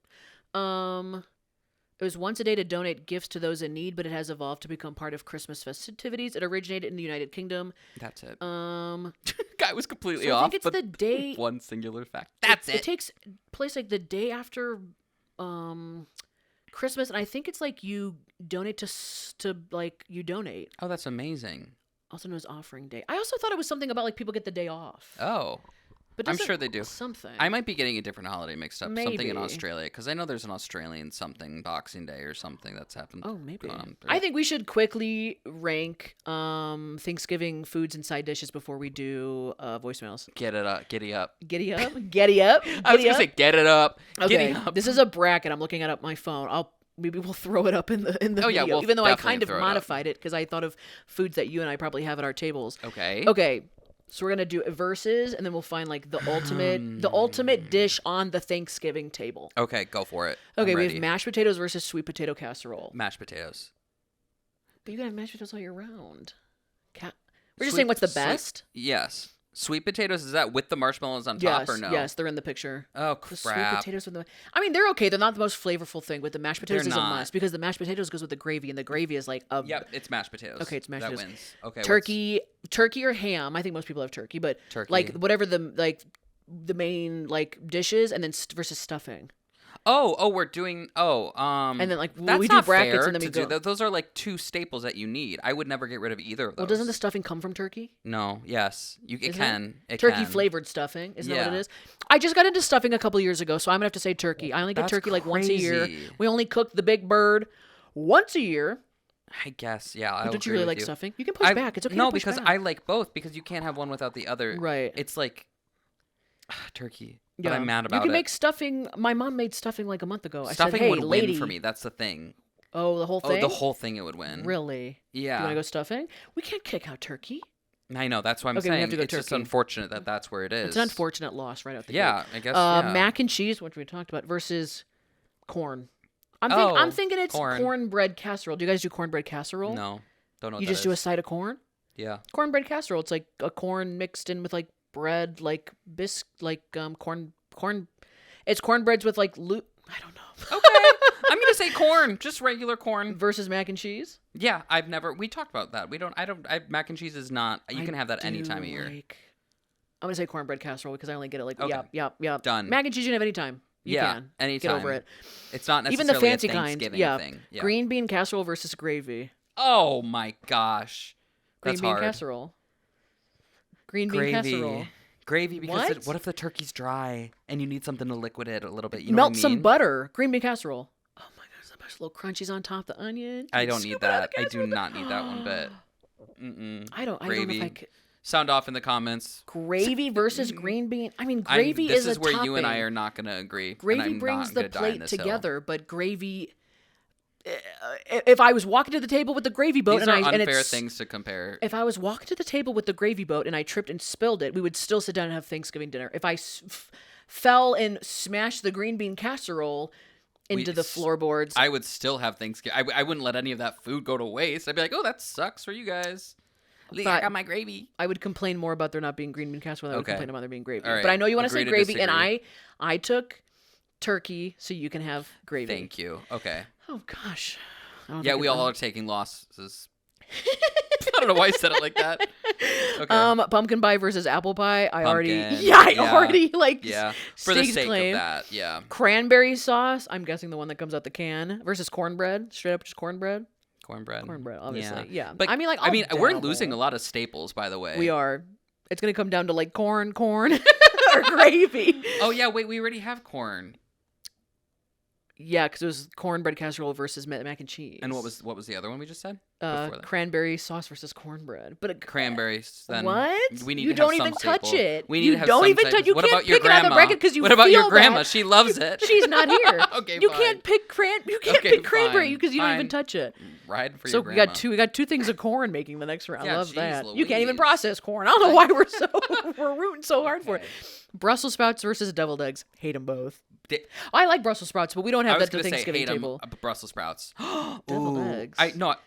It was once a day to donate gifts to those in need, but it has evolved to become part of Christmas festivities. It originated in the United Kingdom. That's it. Guy was completely so I off. think it's but the day. one singular fact. That's it. It takes place like the day after Christmas, and I think it's like you donate to like you donate. Oh, that's amazing. Also known as Offering Day. I also thought it was something about like people get the day off. Oh. But I'm doesn't- sure they do. Something. I might be getting a different holiday mixed up. Something in Maybe. Australia, because I know there's an Australian something Boxing Day or something that's happened. Oh, maybe. going on. I think we should quickly rank Thanksgiving foods and side dishes before we do voicemails. Get it up, giddy up. Giddy up, giddy up. I was giddy gonna up. say get it up, Okay, giddy up. this is a bracket. I'm looking at up my phone. Maybe we'll throw it up in the Oh, yeah, video, we'll even though I definitely kind of throw it up. modified it because I thought of foods that you and I probably have at our tables. Okay. Okay, so we're gonna do verses, and then we'll find like the ultimate dish on the Thanksgiving table. Okay, go for it. Okay, I'm we ready. have mashed potatoes versus sweet potato casserole. Mashed potatoes. But you can have mashed potatoes all year round. We're just Sweet- saying what's the sweet- best. Yes. Sweet potatoes, is that with the marshmallows on top Yes, or no? yes, they're in the picture. Oh, The sweet crap. potatoes with the. I mean, they're okay. They're not the most flavorful thing, but the mashed potatoes They're is a not. must because the mashed potatoes goes with the gravy, and the gravy is like a Yep, it's mashed potatoes. Okay, it's mashed that potatoes. wins. Okay, turkey or ham. I think most people have turkey, but Turkey. like whatever the main like dishes, and then versus stuffing, we're doing. and then like that's we do not brackets, fair and then we to do go. that. Those are like two staples that you need. I would never get rid of either of those. Well, doesn't the stuffing come from turkey? No. Yes. It Isn't can. It Turkey can. flavored stuffing, isn't that what Yeah. it is? I just got into stuffing a couple years ago, so I'm gonna have to say turkey. I only get That's turkey like once a year. crazy. We only cook the big bird once a year. I guess. Yeah. I Don't you agree really with like you. stuffing? You can push back. It's okay. No, to push because back. I like both because you can't have one without the other. Right. It's like turkey. Yeah. But I'm mad about You can it. make stuffing. My mom made stuffing like a month ago. Stuffing I said, hey, would lady. win for me. That's the thing. Oh, the whole thing? Oh, the whole thing it would win. Really? Yeah. You want to go stuffing? We can't kick out turkey. I know. That's what I'm Okay, we saying. have to go It's just turkey. unfortunate that that's where it is. It's an unfortunate loss right out the Yeah, gate. I guess. Yeah. Mac and cheese, which we talked about, versus corn. I'm Oh, thinking it's corn. cornbread casserole. Do you guys do cornbread casserole? No, don't know. What You that just do a is. side of corn? Yeah. Cornbread casserole. It's like a corn mixed in with like bread, like corn. It's cornbreads with like I don't know. Okay. I'm gonna say corn, just regular corn. Versus mac and cheese. Yeah, we talked about that. Mac and cheese is not. You can have that any time of year. I'm gonna say cornbread casserole because I only get it like Okay. yep. Done. Mac and cheese you can have anytime. You Yeah, can. anytime. Get over it. It's not Even necessarily the fancy a kind. Thanksgiving Yeah. thing. Yeah. Green bean casserole versus gravy. Oh my gosh. Green That's bean hard. casserole. Green bean Gravy. casserole. Gravy because What? what if the turkey's dry and you need something to liquid it a little bit? You know Melt what I some mean? butter. Green bean casserole. Oh my gosh, the best little crunchies on top, the onion. I don't Scoop need it out of that. the I do casserole. not need that one bit. Mm-mm. I don't know Gravy. if I could. Sound off in the comments. Gravy versus green bean. I mean, gravy This is a is where topping. you and I are not going to agree. and Gravy I'm brings not the gonna die in plate this hill. together, but gravy. If I was walking to the table with the gravy boat These and are and unfair it's, things to compare. if I was walking to the table with the gravy boat and I tripped and spilled it, we would still sit down and have Thanksgiving dinner. If I fell and smashed the green bean casserole into the floorboards, I would still have Thanksgiving. I wouldn't let any of that food go to waste. I'd be like, oh, that sucks for you guys. I But- got my gravy. I would complain more about there not being green bean casserole than I would Okay. complain about there being gravy. All right. But I know you want to say Agree to gravy, and disagree. I took turkey, so you can have gravy. Thank you. Okay. Oh gosh. I don't Yeah, think we it- all are taking losses. I don't know why I said it like that. Okay. Pumpkin pie versus apple pie. I Pumpkin, yeah. yeah. Already like Yeah. For the staked sake claim. of that. Yeah. Cranberry sauce. I'm guessing the one that comes out the can versus cornbread. Straight up just cornbread. Cornbread. Cornbread, obviously. Yeah. But I mean, like, we're losing a lot of staples, by the way. We are. It's gonna come down to like corn, or gravy. Oh yeah, wait, we already have corn. Yeah, because it was cornbread casserole versus mac and cheese. And what was the other one we just said? before that? Cranberry sauce versus cornbread? But Cranberries. Then what? We need You to have don't some even touch staple. it. We need You to have don't some even type touch- of- you What can't about your pick it out of the grandma? bracket 'cause you What about your feel grandma? that. She loves it. She's not here. Okay, You fine. can't pick You can't Okay, pick cranberry fine, because you don't even fine. touch it. Ride for So your we grandma. got two things of corn making the next round. Yeah, Love geez that. You can't even Louise. process corn. I don't know why we're rooting so hard for it. Okay. Brussels sprouts versus deviled eggs. Hate them both. Di- I like Brussels sprouts, but we don't I have was that at the gonna say Thanksgiving hate 'em, table. Brussels sprouts. Deviled Ooh. eggs.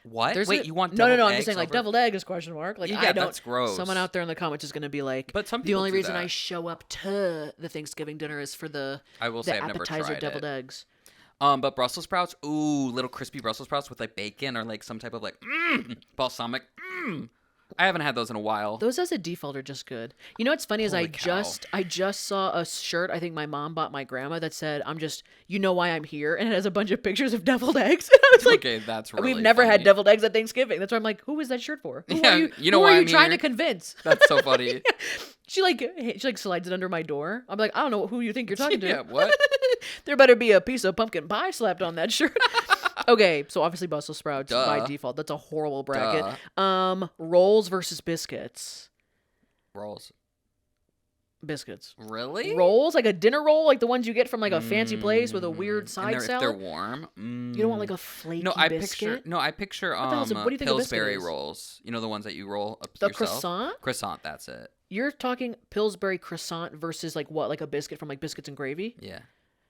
What? There's Wait, a- you want no, deviled I'm just eggs saying like over- deviled egg is question mark. Like Yeah, I don't. that's gross. Someone out there in the comments is going to be like, But some the people only do reason that. I show up to the Thanksgiving dinner is for the I will the say I've never appetizer tried deviled it. eggs. But Brussels sprouts, little crispy Brussels sprouts with like bacon or like some type of like balsamic. I haven't had those in a while. Those as a default are just good. You know what's funny is Holy I cow. just saw a shirt I think my mom bought my grandma that said you know why I'm here, and it has a bunch of pictures of deviled eggs. And I was like, Okay, that's really we've never had funny. deviled eggs at Thanksgiving. That's why I'm like, who is that shirt for? Who Yeah, are you? you know who why are you I'm trying here. to convince? That's so funny. She slides it under my door. I'm like, I don't know who you think you're talking to. Yeah, what? There better be a piece of pumpkin pie slapped on that shirt. Okay, so obviously Brussels sprouts by Duh. default. That's a horrible bracket. Rolls versus biscuits. Rolls. Biscuits. Really? Rolls, like a dinner roll, like the ones you get from like a fancy place with a weird And side if salad. they're warm. You don't want like a flaky No, I biscuit. picture the hell's what do you think a biscuit Pillsbury is? rolls. You know the ones that you roll up The yourself? croissant? Croissant, that's it. You're talking Pillsbury croissant versus like what, like a biscuit from like Biscuits and Gravy? Yeah.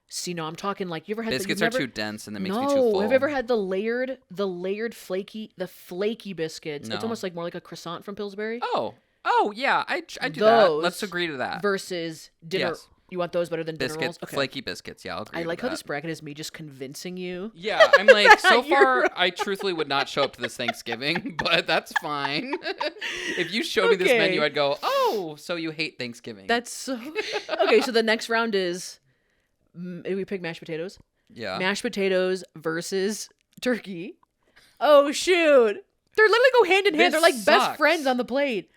See, no, I'm talking like you ever had Biscuits the, are you've never, too dense and that makes me No, too full. have you ever had the layered flaky biscuits? No. It's almost like more like a croissant from Pillsbury. Oh, yeah, I do that. Those Let's agree to that. versus dinner. Yes. You want those better than dinner Biscuits, rolls? Okay. flaky biscuits. Yeah, I'll agree I with like how that. this bracket is me just convincing you. Yeah, I'm like, so You're far, right. I truthfully would not show up to this Thanksgiving, but that's fine. If you showed me this Okay. menu, I'd go, oh, so you hate Thanksgiving. That's so okay. So the next round is we pick mashed potatoes. yeah. Mashed potatoes versus turkey. Oh shoot! They're literally go hand in hand. This They're like best sucks. friends on the plate.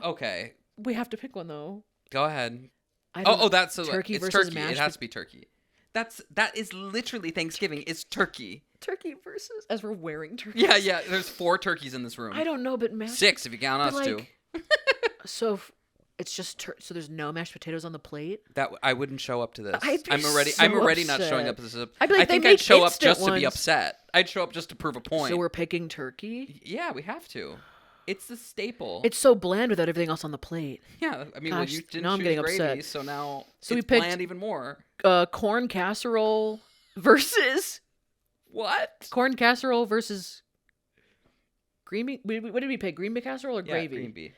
Okay, We have to pick one though. go ahead. I don't- Oh, that's so turkey it's versus turkey. mashed It has to be turkey. That is literally Thanksgiving. It's turkey. turkey versus as we're wearing turkey. Yeah. There's 4 turkeys in this room. I don't know, but mashed 6 if you count us but, two. like, so it's just so there's no mashed potatoes on the plate. That I wouldn't show up to this. I'd be I'm already so not showing upset. up to this. I'd be like, I they think make I'd show up instant just to be ones. upset. I'd show up just to prove a point. So we're picking turkey. Yeah, we have to. It's the staple. It's so bland without everything else on the plate. yeah, I mean, well, Gosh, you didn't now I'm choose getting gravy, upset. so now So we it's picked- bland even more. Corn casserole versus What? corn casserole versus green bean. What did we pick? Green bean casserole or Yeah, gravy? green bean.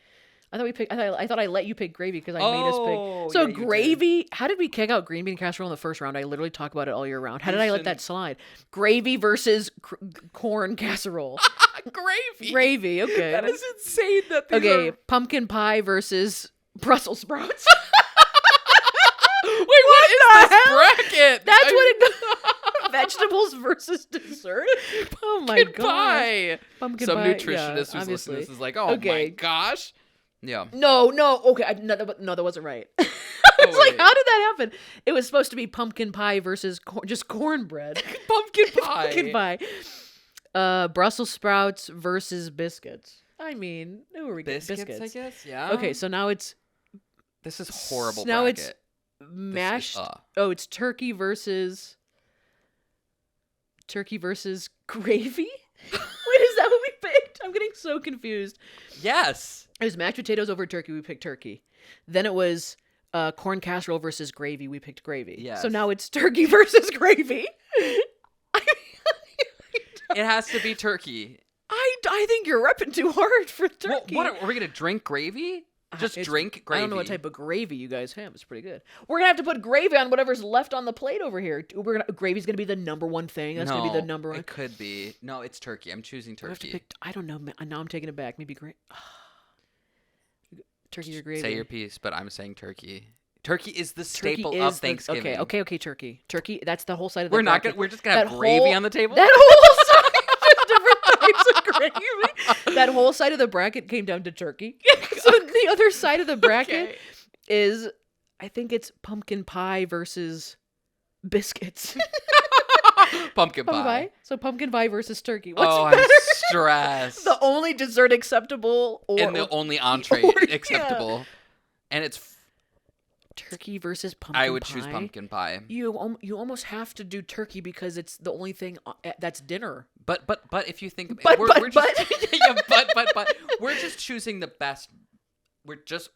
I thought we picked. I thought I let you pick gravy because I made us Oh, pick. So yeah, you did. gravy. How did we kick out green bean casserole in the first round? I literally talk about it all year round. How did I let that shouldn't- slide? Gravy versus corn casserole. Gravy. Gravy. Okay. That is insane. That these Okay. are- Pumpkin pie versus Brussels sprouts. Wait, what is the this hell? bracket? That's what it. Vegetables versus dessert. Oh my Pumpkin god. pie. Pumpkin Some pie. nutritionist yeah, who's listening obviously. to this is like, oh my Okay. gosh. Yeah. No. Okay. No, that wasn't right. I was Oh, like, wait. how did that happen? It was supposed to be pumpkin pie versus just cornbread. Pumpkin pie. Pumpkin pie. Brussels sprouts versus biscuits. I mean, who are we getting? Biscuits, I guess. Yeah. Okay, so now it's This is horrible. now bracket. it's mashed. This is, Oh, it's turkey versus gravy. Wait, is that what we picked? I'm getting so confused. Yes. It was mashed potatoes over turkey. We picked turkey. Then it was corn casserole versus gravy. We picked gravy. Yes. So now it's turkey versus gravy. It has to be turkey. I think you're repping too hard for Well, turkey. what are we gonna drink gravy? Just It's- drink gravy. I don't know what type of gravy you guys have. It's pretty good. We're gonna have to put gravy on whatever's left on the plate over here. Gravy's gonna be the number one thing. That's gonna be the number one. It could be. No, it's turkey. I'm choosing I have to turkey. pick. I don't know. Now I'm taking it back. Maybe turkey or gravy. Say your piece, but I'm saying turkey. Turkey is the Turkey staple is of the- Thanksgiving. Okay. Turkey. That's the whole side of the. We're not bracket. gonna. We're just gonna have That gravy whole- on the table. That whole side, just different types of gravy. That whole side of the bracket came down to turkey. So the other side of the bracket Okay. is, I think it's pumpkin pie versus biscuits. Pumpkin Pumpkin pie. pie. So pumpkin pie versus turkey. What's Oh, better? I'm stressed. The only dessert acceptable, and the only entree or- yeah. acceptable. And it's. turkey versus pumpkin. I would pie. choose pumpkin pie. You almost have to do turkey because it's the only thing that's dinner. But if you think But, we're just yeah, but we're just choosing the best. We're just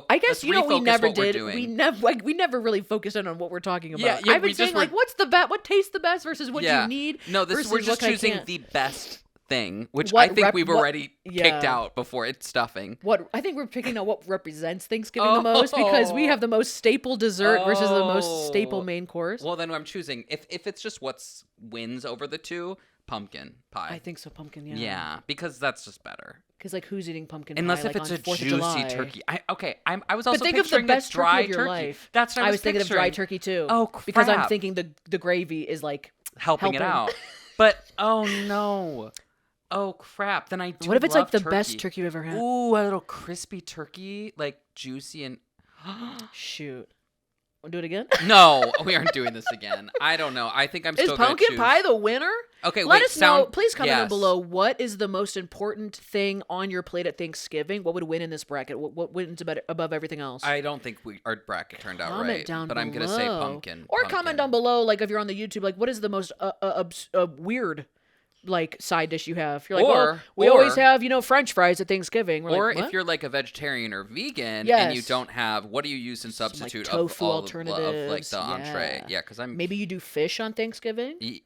I guess we never did. We never really focused in on what we're talking about. Yeah, I've been saying like, what's the best? What tastes the best versus what you need? No, we're just choosing the best thing, which I think we've already picked out before. It's stuffing. I think we're picking out what represents Thanksgiving the most because we have the most staple dessert versus the most staple main course. Well, then I'm choosing if it's just what's wins over the two. Pumpkin pie. I think so, pumpkin. Yeah. Yeah, because that's just better. Because like, who's eating pumpkin unless pie? If it's on a 4th juicy of July? Turkey. I was also but think of the best dry turkey of your life. That's what I was thinking of dry turkey too. Oh, crap. Because I'm thinking the gravy is like helping it out. But oh no. Oh crap! Then I do. What if it's like the turkey. best turkey you've ever had? Ooh, a little crispy turkey, like juicy and. Shoot. We'll do it again? No, we aren't doing this again. I don't know. I think I'm still going to choose. Is pumpkin pie the winner? Okay, Let us know. Please comment down below. What is the most important thing on your plate at Thanksgiving? What would win in this bracket? What wins above everything else? I don't think our bracket turned out right. Down but below. I'm going to say pumpkin. Or comment down below, like if you're on the YouTube, like what is the most weird like side dish you have? You're like, we always have, French fries at Thanksgiving. We're if you're like a vegetarian or vegan and you don't have, what do you use in substitute like tofu of alternatives, like the entree? Yeah, because maybe you do fish on Thanksgiving.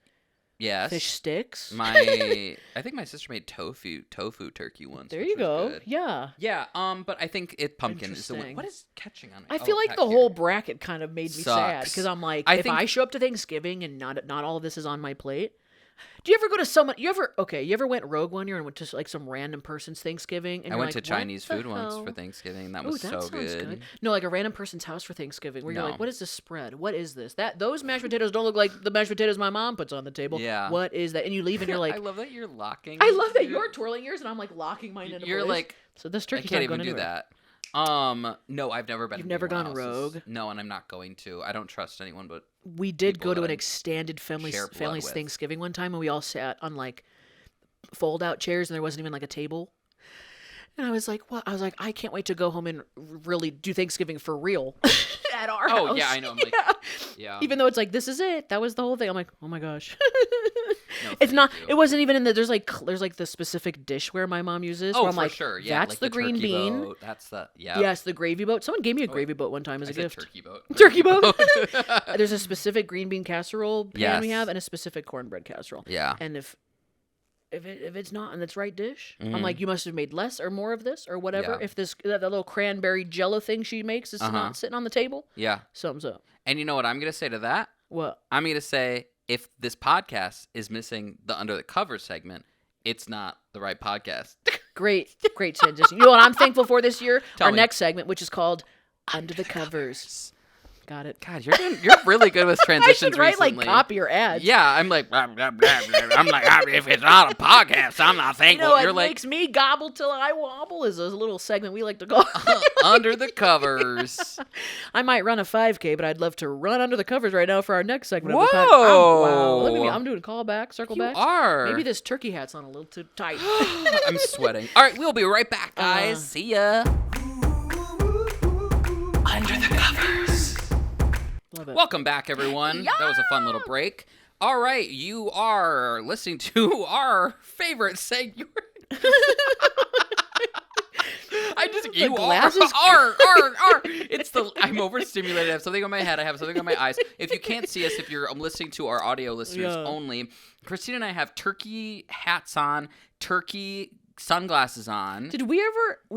Yes. Fish sticks. I think my sister made tofu turkey once. There you go. Good. Yeah. Yeah. But I think pumpkin is the one. What is catching on me? I feel like the whole bracket kind of made me sad because I'm like, if I show up to Thanksgiving and not all of this is on my plate. Do you ever go to someone? You ever went rogue one year and went to like some random person's Thanksgiving? And I went to Chinese food once for Thanksgiving. That was so good. No, like a random person's house for Thanksgiving, where you're like, "What is this spread? What is this? Those mashed potatoes don't look like the mashed potatoes my mom puts on the table. Yeah. What is that?" And you leave and you're like, "I love that you're locking." I love that you're twirling yours and I'm like locking mine into place. You're like, so this turkey's I can't not even going do anywhere. that. No, I've never been. You've never gone rogue? No, and I'm not going to. I don't trust anyone but. We did go to an extended family's with. Thanksgiving one time, and we all sat on like fold-out chairs, and there wasn't even like a table. And I was like, "What?" I was like, "I can't wait to go home and really do Thanksgiving for real at our house." Oh yeah, I know. I'm like, yeah. Even though it's like, this is it. That was the whole thing. I'm like, oh my gosh. No, it's not. It wasn't even in the. There's like the specific dishware my mom uses. Oh, where I'm for like, sure. Yeah, that's like the green bean. Boat. That's the Yes, the gravy boat. Someone gave me a gravy boat one time as a gift. Turkey boat. Turkey boat. There's a specific green bean casserole pan we have, and a specific cornbread casserole. Yeah. And if it's not in its right dish, I'm like, you must have made less or more of this or whatever. Yeah. If that little cranberry jello thing she makes is not sitting on the table, yeah, something's up. And you know what I'm gonna say to that? What? I'm gonna say if this podcast is missing the under the cover segment, it's not the right podcast. Great transition. You know what I'm thankful for this year? Tell me. Next segment, which is called Under the Covers. Got it. God, you're really good with transitions. I should write recently. like copy or ads. Yeah, I'm like, if it's not a podcast, I'm not thankful. You know, You're it like, makes me gobble till I wobble is a little segment we like to call under the covers. I might run a 5K, but I'd love to run under the covers right now for our next segment. Whoa! Of the podcast. Wow. I'm doing a callback, circle back. You are. Maybe this turkey hat's on a little too tight. I'm sweating. All right, we'll be right back, guys. See ya. Under the covers. Love it. Welcome back, everyone. That was a fun little break. All right, you are listening to our favorite segment. You glasses? are. I'm overstimulated. I have something on my head. I have something on my eyes. If you can't see us, if you're listening to our audio listeners only, Christina and I have turkey hats on, turkey sunglasses on. Did we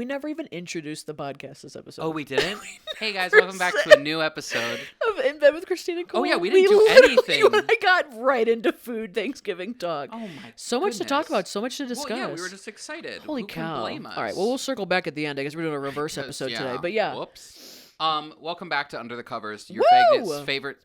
never even introduced the podcast this episode. Oh, we didn't? Hey, guys, welcome back to a new episode of In Bed with Christina Cole. Oh, yeah, we didn't do anything. I got right into food Thanksgiving talk. Oh, my So much to talk about, so much to discuss. Well, yeah, we were just excited. Holy Who cow. can blame us? All right, well, we'll circle back at the end. I guess we're doing a reverse episode today, but yeah. Whoops. Welcome back to Under the Covers. Your favorite...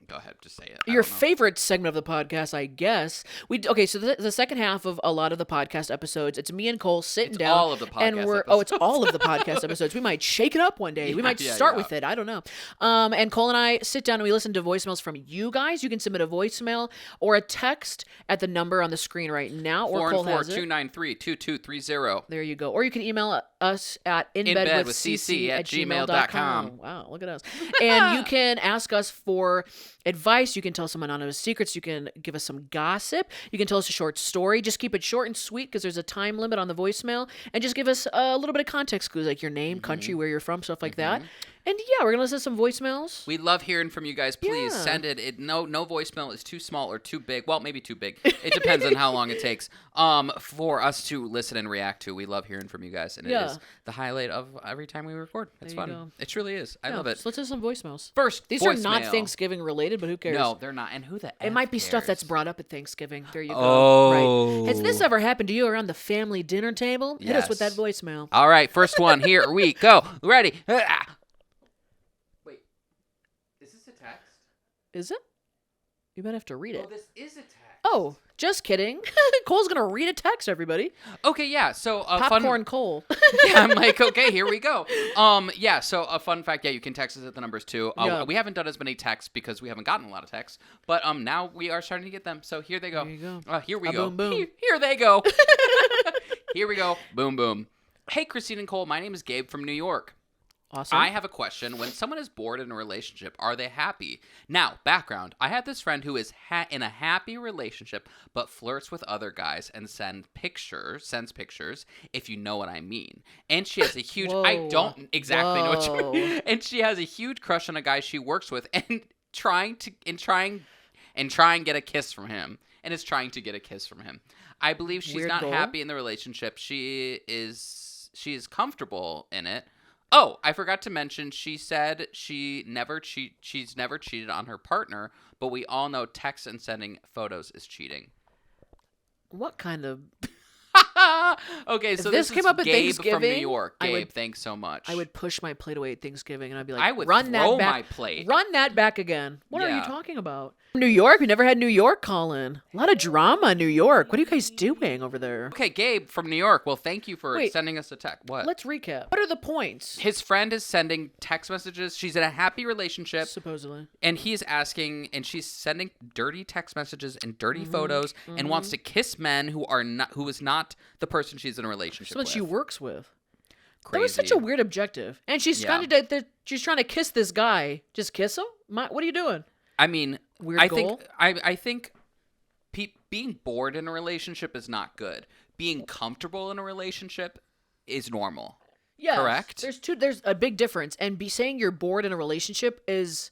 Go ahead, just say it. Your favorite segment of the podcast, I guess. So the second half of a lot of the podcast episodes, it's me and Cole sitting down. All of the podcast episodes. It's all of the podcast episodes. We might shake it up one day. We might start with it. I don't know. And Cole and I sit down and we listen to voicemails from you guys. You can submit a voicemail or a text at the number on the screen right now. Or Cole has it. 414-293-2230. There you go. Or you can email us at inbedwithcc@gmail.com. Wow, look at us. And you can ask us for advice. You can tell some anonymous secrets. You can give us some gossip. You can tell us a short story. Just keep it short and sweet because there's a time limit on the voicemail. And just give us a little bit of context clues, like your name, country, where you're from, stuff like that. And yeah, we're going to listen to some voicemails. We love hearing from you guys. Please send it. No voicemail is too small or too big. Well, maybe too big. It depends on how long it takes for us to listen and react to. We love hearing from you guys. And it is the highlight of every time we record. It's fun. Go. It truly is. I love it. So let's listen to some voicemails. First, These voicemail. are not Thanksgiving related, but who cares? No, they're not. And who the It might be cares? stuff that's brought up at Thanksgiving. There you go. Oh. Right. Has this ever happened to you around the family dinner table? Hit us with that Yes. voicemail. All right, first one. Here we go. Ready. Wait. Is this a text? Is it? You might have to read it. Oh, this is a text. Oh, just kidding. Cole's going to read a text, everybody. Okay, yeah. So Popcorn Cole. Yeah, I'm like, okay, here we go. Yeah, so a fun fact, yeah, you can text us at the numbers too. We haven't done as many texts because we haven't gotten a lot of texts, but now we are starting to get them. So here they go. There you go. Here we go. Boom, boom. Here they go. Here we go. Boom, boom. Hey, Christine and Cole, my name is Gabe from New York. Awesome. I have a question. When someone is bored in a relationship, are they happy? Now, background. I have this friend who is in a happy relationship, but flirts with other guys and sends pictures, if you know what I mean. And she has a huge, I don't exactly know what you mean. And she has a huge crush on a guy she works with and trying get a kiss from him. And is trying to get a kiss from him. I believe she's Weird not goal. happy in the relationship. She is comfortable in it. Oh, I forgot to mention, she said she's never cheated on her partner, but we all know text and sending photos is cheating. What kind of... Okay, so this this came is up at Gabe from New Thanksgiving, York. I Gabe, would- thanks so much. I would push my plate away at Thanksgiving, and I'd be like, I would run throw that back. my plate. Run that back again. What are you Yeah. talking about? New York? We never had New York call in. A lot of drama in New York. What are you guys doing over there? Okay, Gabe from New York. Well, thank you for Wait. sending us a text. What? Let's recap. What are the points? His friend is sending text messages. She's in a happy relationship. Supposedly. And he's asking, and she's sending dirty text messages and dirty Mm-hmm. photos, and wants to kiss men who is not the person she's in a relationship Someone with. she works with. Crazy. That was such a weird objective. And she's Yeah. she's trying to kiss this guy. Just kiss him? What are you doing? I mean, Weird I goal? think I think being bored in a relationship is not good. Being comfortable in a relationship is normal. Yes. Correct? There's a big difference. And saying you're bored in a relationship is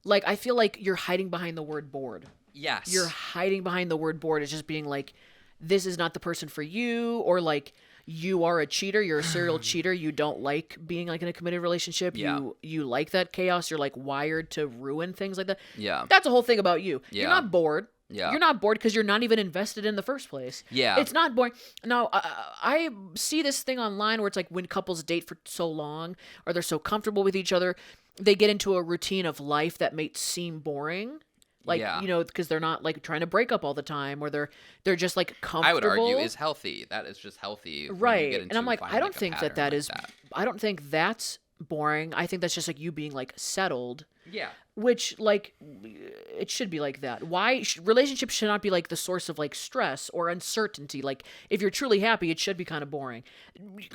like, I feel like you're hiding behind the word bored. Yes. You're hiding behind the word bored. It's just being like, this is not the person for you, or like, you are a cheater. You're a serial cheater. You don't like being like in a committed relationship. Yeah. You like that chaos. You're like wired to ruin things like that. Yeah. That's a whole thing about you. Yeah. You're not bored. Yeah. You're not bored because you're not even invested in the first place. Yeah. It's not boring. Now, I see this thing online where it's like when couples date for so long or they're so comfortable with each other, they get into a routine of life that may seem boring. Like, Yeah. you know, because they're not like trying to break up all the time, or they're just like comfortable. I would argue is healthy. That is just healthy. when you right. get And into I'm like, finding, I don't a think pattern that like is. I don't think that's boring. I think that's just like you being like settled. Yeah. Which, like, it should be like that. Why relationships should not be like the source of like stress or uncertainty. Like, if you're truly happy, it should be kind of boring.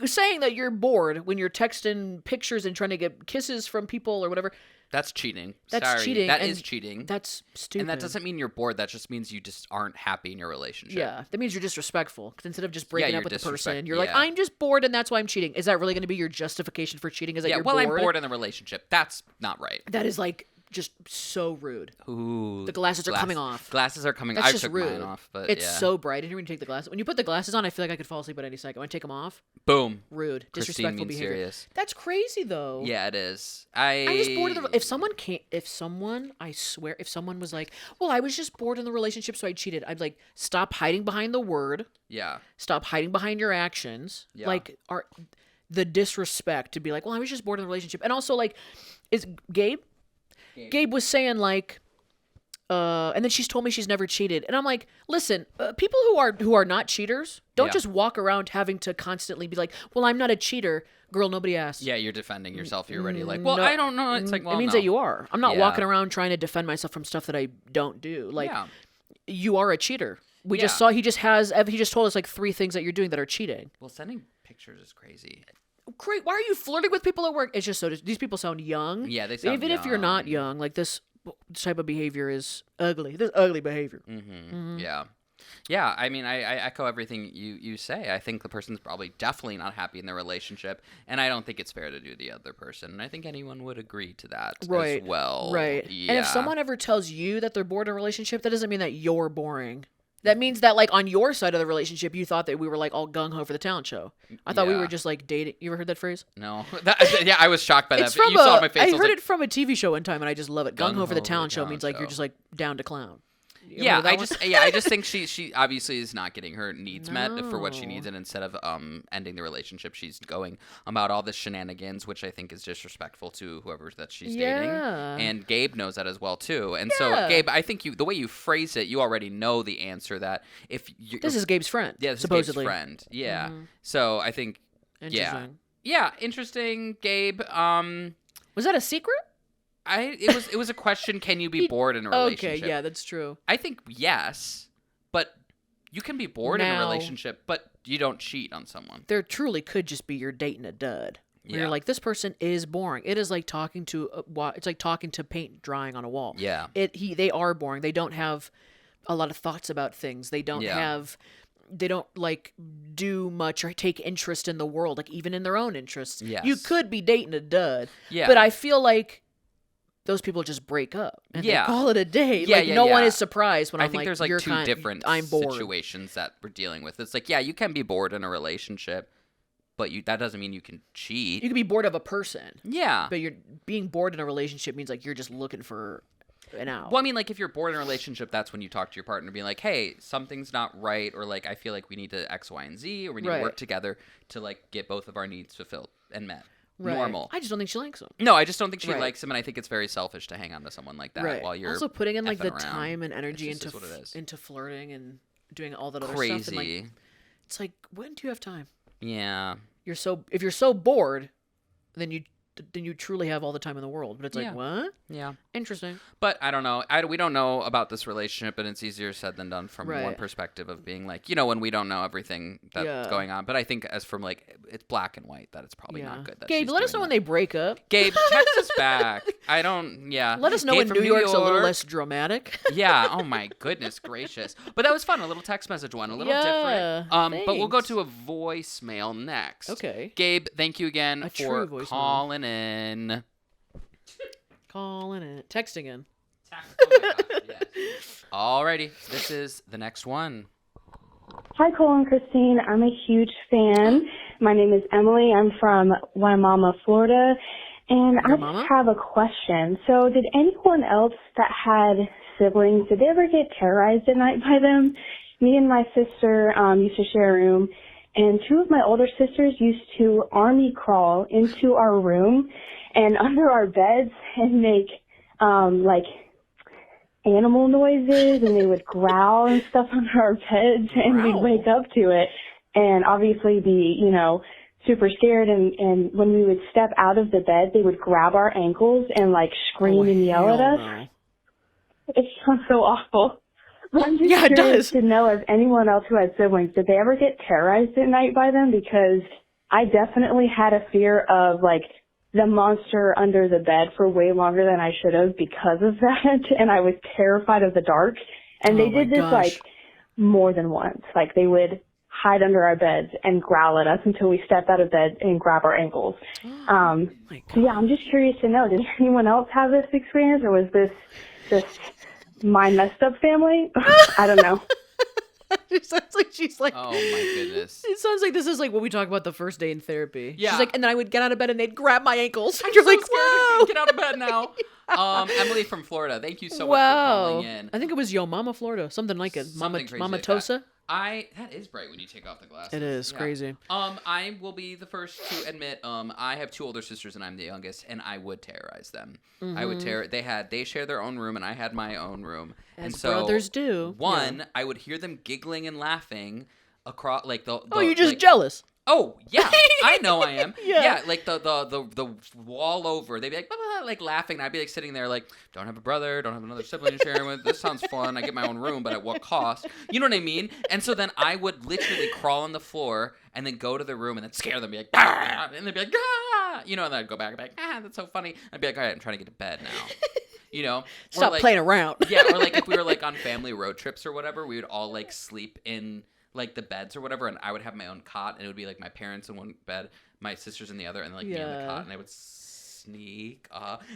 Saying that you're bored when you're texting pictures and trying to get kisses from people or whatever, That's cheating. That's Sorry. cheating, That and is cheating. that's stupid. And that doesn't mean you're bored. That just means you just aren't happy in your relationship. Yeah, that means you're disrespectful. 'Cause instead of just breaking you're up with the disrespect- person, you're like, yeah. I'm just bored and that's why I'm cheating. Is that really going to be your justification for cheating? Is that Yeah. you're Well, bored? I'm bored in the relationship. That's not right. That is like just so rude. Ooh. The glasses are coming off. Glasses are coming. That's I just took rude. mine off, but It's yeah. so bright. I didn't even take the glasses. When you put the glasses on, I feel like I could fall asleep at any second. When I take them off, Boom. rude, Christine disrespectful means behavior. serious. That's crazy though. Yeah, it is. I'm just bored of the. If someone I swear, if someone was like, "Well, I was just bored in the relationship, so I cheated," I'd like, stop hiding behind the word. Yeah. Stop hiding behind your actions. Yeah. Like, the disrespect to be like, "Well, I was just bored in the relationship," and also like, is Gabe? Gabe was saying like. And then she's told me she's never cheated, and I'm like, listen, people who are not cheaters don't Yeah. just walk around having to constantly be like, well, I'm not a cheater, girl. Nobody asked. Yeah, you're defending yourself. You're already like, well, No, I don't know. It's like, well, it means no. that you are. I'm not Yeah. walking around trying to defend myself from stuff that I don't do. Like, Yeah. you are a cheater. We just Yeah. saw he just told us like 3 things that you're doing that are cheating. Well, sending Pictures is crazy. Great. Why are you flirting with people at work? It's just these people sound young. Yeah, they sound Even if you're not young, like this type of behavior is ugly. This ugly behavior. Yeah. Yeah, I mean, I echo everything you say. I think the person's probably definitely not happy in their relationship, and I don't think it's fair to do the other person. And I think anyone would agree to that as well. Right. Yeah. And if someone ever tells you that they're bored in a relationship, that doesn't mean that you're boring. That means that, like, on your side of the relationship, you thought that we were, like, all gung-ho for the talent show. I thought we were just, like, dating. You ever heard that phrase? No. Yeah, I was shocked by that. It's from you saw it on my face. I heard it from a TV show one time, and I just love it. Gung-ho for the talent show means, like, show. you're just, like, down to clown. Yeah, I just think she obviously is not getting her needs met for what she needs, and instead of ending the relationship, she's going about all this shenanigans, which I think is disrespectful to whoever that she's dating. And Gabe knows that as well too. And so Gabe, I think the way you phrase it, you already know the answer. That if this is Gabe's friend, this supposedly is Gabe's friend, yeah. So I think interesting, Gabe. Was that a secret? It was a question. Can you be bored in a relationship? Okay, yeah, that's true. I think yes, but you can be bored in a relationship, but you don't cheat on someone. There truly could just be you're dating a dud. You're like, this person is boring. It is like talking to it's like talking to paint drying on a wall. Yeah. They are boring. They don't have a lot of thoughts about things. They don't they don't like do much or take interest in the world, like even in their own interests. Yes. You could be dating a dud. Yeah. But I feel like those people just break up and they call it a day. Yeah, like no one is surprised when I I'm think like, there's like you're two different I'm bored. situations that we're dealing with. It's like, yeah, you can be bored in a relationship, but that doesn't mean you can cheat. You can be bored of a person. Yeah. But you're being bored in a relationship means like you're just looking for an out. Well, I mean, like if you're bored in a relationship, that's when you talk to your partner, being like, "Hey, something's not right," or like, "I feel like we need to X, Y, and Z, or we need to work together to like get both of our needs fulfilled and met." Normal. I just don't think she likes him. No, I just don't think she likes him, and I think it's very selfish to hang on to someone like that while you're also putting in like the around. Time and energy It's just into flirting and doing all that other crazy stuff. And like, it's like, when do you have time? Yeah. If you're so bored, then you truly have all the time in the world. But it's like, what? Yeah. Interesting. But I don't know. We don't know about this relationship, and it's easier said than done from one perspective of being like, when we don't know everything that's going on. But I think as from like, it's black and white that it's probably not good. That Gabe, let us know when they break up. Gabe, text us back. I don't, Let us know Gabe when New York's a little less dramatic. Yeah. Oh my goodness gracious. But that was fun. A little text message one. A little different. But we'll go to a voicemail next. Okay. Gabe, thank you again for calling in. Calling it. Texting in. Oh my gosh, yes. Alrighty. This is the next one. Hi, Cole and Christine. I'm a huge fan. My name is Emily. I'm from Wimauma, Florida. And I just have a question. So did anyone else that had siblings, did they ever get terrorized at night by them? Me and my sister used to share a room. And two of my older sisters used to army crawl into our room and under our beds and make, like, animal noises, and they would growl and stuff under our beds, and we'd wake up to it and obviously be, super scared. And when we would step out of the bed, they would grab our ankles and, like, scream and yell at us. No. It sounds so awful. But I'm just curious to know if anyone else who had siblings, did they ever get terrorized at night by them? Because I definitely had a fear of, like, the monster under the bed for way longer than I should have because of that. And I was terrified of the dark. And they did this, like, more than once. Like, they would hide under our beds and growl at us until we stepped out of bed and grab our ankles. So, yeah, I'm just curious to know, did anyone else have this experience, or was this just my messed up family? I don't know. It sounds like she's like, oh my goodness. It sounds like this is like what we talk about the first day in therapy. Yeah. She's like, and then I would get out of bed and they'd grab my ankles. I'm You're so like, scared whoa. to get out of bed now. Emily from Florida, thank you so much for calling in. I think it was Yo Mama, Florida. Something like it. Mama like Tosa. That is bright when you take off the glasses. It is crazy. I will be the first to admit, I have two older sisters and I'm the youngest, and I would terrorize them. Mm-hmm. I would they share their own room and I had my own room. As and so brothers do. One, I would hear them giggling and laughing across like the you're just like, jealous. Oh yeah, I know I am. Yeah. Yeah, like the wall over. They'd be like, blah, blah, blah, like laughing. And I'd be like sitting there like, don't have a brother, don't have another sibling to share with. This sounds fun. I get my own room, but at what cost? You know what I mean? And so then I would literally crawl on the floor and then go to the room and then scare them, be like, ah! And they'd be like, ah! You know, and then I'd go back and be like, ah, that's so funny. I'd be like, all right, I'm trying to get to bed now. You know, Stop like, playing around. Yeah, or like if we were like on family road trips or whatever, we would all like sleep in like the beds or whatever, and I would have my own cot, and it would be like my parents in one bed, my sisters in the other, and like me on the cot, and I would sneak,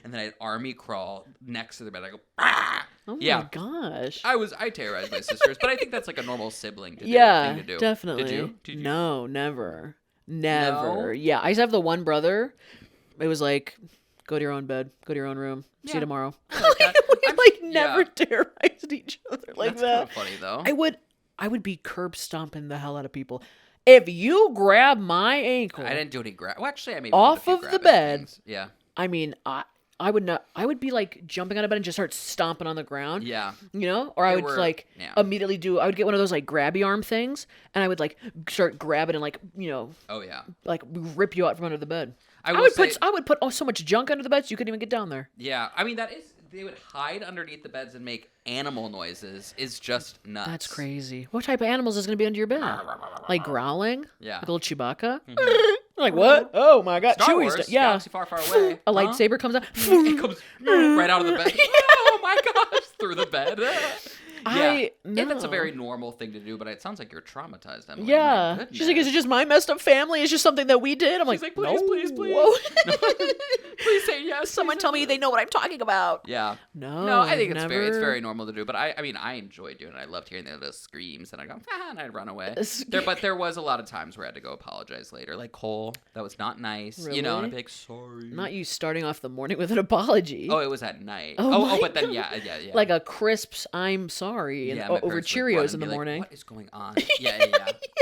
and then I'd army crawl next to the bed. I go, ah! Oh Yeah. my gosh. I terrorized my sisters, but I think that's like a normal sibling thing to do. Definitely. Did you? No, never. No? Yeah, I used to have the one brother. It was like, go to your own bed, go to your own room. See you Yeah. tomorrow. I like that. We never terrorized each other like That's that. kind of funny though. I would be curb stomping the hell out of people. If you grab my ankle, I didn't do any grab. Well, actually, I maybe Off did a few of the grabbing bed. things. Yeah. I mean, I would not. I would be like jumping out of bed and just start stomping on the ground. Yeah. You know, or I would immediately do. I would get one of those like grabby arm things, and I would like start grabbing and like Oh yeah. like rip you out from under the bed. I would put so much junk under the bed so you couldn't even get down there. Yeah, I mean they would hide underneath the beds and make animal noises. Is just nuts. That's crazy. What type of animals is going to be under your bed? Like growling? Yeah. Like a little Chewbacca? Like what? Oh my god, Star Chewie's Wars, yeah. Galaxy Far, Far Away. A lightsaber comes out. It comes right out of the bed. Oh my gosh, through the bed. Yeah, that's a very normal thing to do, but it sounds like you're traumatized, Emily. Yeah. She's like, is it just my messed up family? It's just something that we did? I'm She's like, please, no. please, please. Whoa. No. Please say yes. Someone please tell say me yes. they know what I'm talking about. Yeah. No, I think I've it's never... very normal to do, but I mean, I enjoy doing it. I loved hearing the little screams, and I go, and I'd run away. But there was a lot of times where I had to go apologize later. Like, Cole, that was not nice. Really? You know, and I'd be like, sorry. Not you starting off the morning with an apology. Oh, it was at night. Oh, but then, God. yeah. Like a crisp, I'm sorry, and Yeah, my over parents would run Cheerios and in the be like, morning. what is going on? Yeah.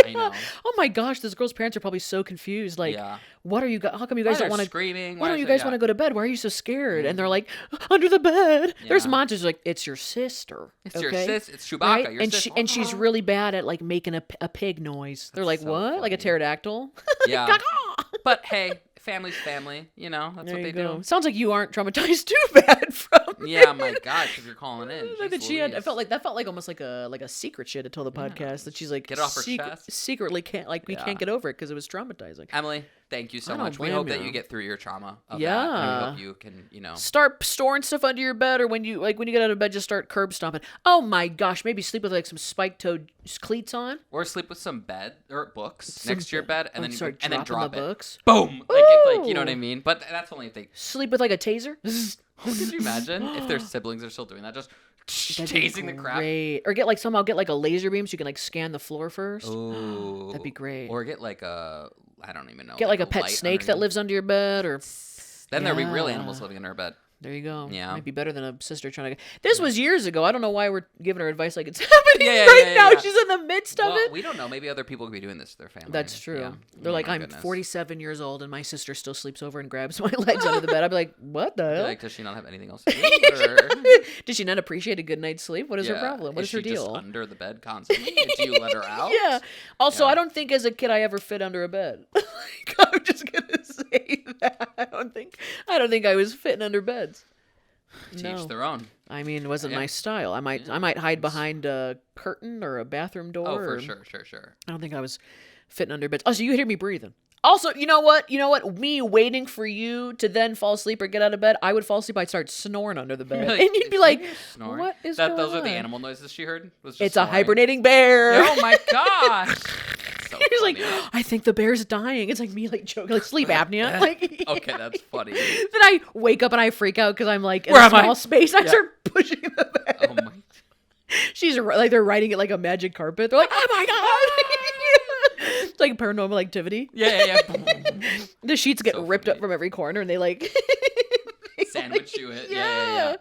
I know. Oh my gosh, this girl's parents are probably so confused. Like, Yeah. what are you? How come you Why guys don't they're want to screaming? Why don't is you it- guys yeah. want to go to bed? Why are you so scared? And they're like, under the bed. There's Yeah. monsters. Like, it's your sister. It's your okay? sis. It's Chewbacca. Right? Your And sis. she's really bad at like making a pig noise. They're like, so what? Like a funny. pterodactyl? Yeah. But hey, family's family. You know, that's There what you they go. do. Sounds like you aren't traumatized too bad from. Yeah, my gosh, if you're calling in. Like that Jeez she had, Louise. that felt like almost like a secret she had to tell the podcast that she's like Get it off her chest. secretly can't we Yeah. can't get over it because it was traumatizing. Emily, thank you so I don't much. We blame hope that you. you get through your trauma of Yeah. that. And we hope you can, Start storing stuff under your bed, or when you get out of bed, just start curb stomping. Oh my gosh, maybe sleep with like some spiked-toed cleats on. or sleep with some bed or books next to your bed and then start and then dropping drop the it. books. Boom. Like you know what I Ooh. mean? But that's only if they Sleep with like a taser. Could you imagine if their siblings are still doing that? Just That'd be chasing the crap. great. Or get like a laser beam so you can like scan the floor first. Ooh. That'd be great. Or get like a I don't even know. Get like a pet light snake that underneath. lives under your bed, or Then there'll be real Yeah. animals living in our bed. there you go. Yeah. Might be better than a sister trying to. This was years ago. I don't know why we're giving her advice like it's happening Yeah, right yeah, now. yeah. She's in the midst of Well, it. we don't know. Maybe other people could be doing this to their family. That's true. Yeah. They're Oh like, my I'm goodness. 47 years old and my sister still sleeps over and grabs my legs under the bed. I'd be like, what the They're hell? like, does she not have anything else to do? Or... Did she not appreciate a good night's sleep? What is her Yeah. problem? What is her she just deal? under the bed constantly? Do you let her out? Yeah. Also, Yeah. I don't think as a kid I ever fit under a bed. Like, I'm just gonna say that. I don't think I was fitting under beds. To No. each their own. I mean, it wasn't Yeah. my style. I might hide behind a curtain or a bathroom door. Oh, for or- sure. I don't think I was fitting under beds. Oh, so you hear me breathing. Also, you know what? Me waiting for you to then fall asleep or get out of bed, I would fall asleep. I'd start snoring under the bed. Like, And you'd be like, snoring. what is going Those are the on? animal noises she heard? Was just It's a snoring? hibernating bear. Oh my gosh. So He's like, funny. I think the bear's dying. It's like me like joking, like sleep apnea. Like, Okay, that's funny. Then I wake up and I freak out because I'm like in Where a am I? small space. I Yeah. start pushing the bed. Oh my. She's like they're riding it like a magic carpet. They're like, oh my god. It's like Paranormal Activity. Yeah. The sheets get So ripped up funny. from every corner and they like Sandwich you it. Yeah.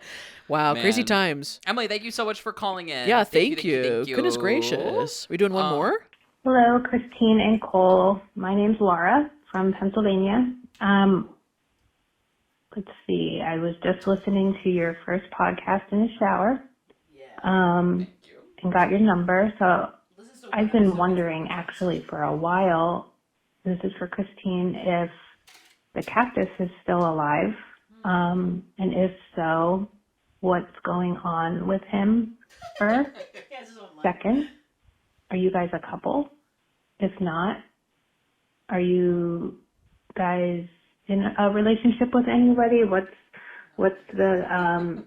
Wow, crazy Man. times. Emily, thank you so much for calling in. Yeah, Thank thank you. Goodness gracious. We doing one more? Hello, Christine and Cole. My name's Laura from Pennsylvania. Let's see. I was just listening to your first podcast in the shower. And got your number. So I've been wondering actually for a while, this is for Christine, if the cactus is still alive, and if so, what's going on with him first? Second, are you guys a couple? If not, are you guys in a relationship with anybody? What's the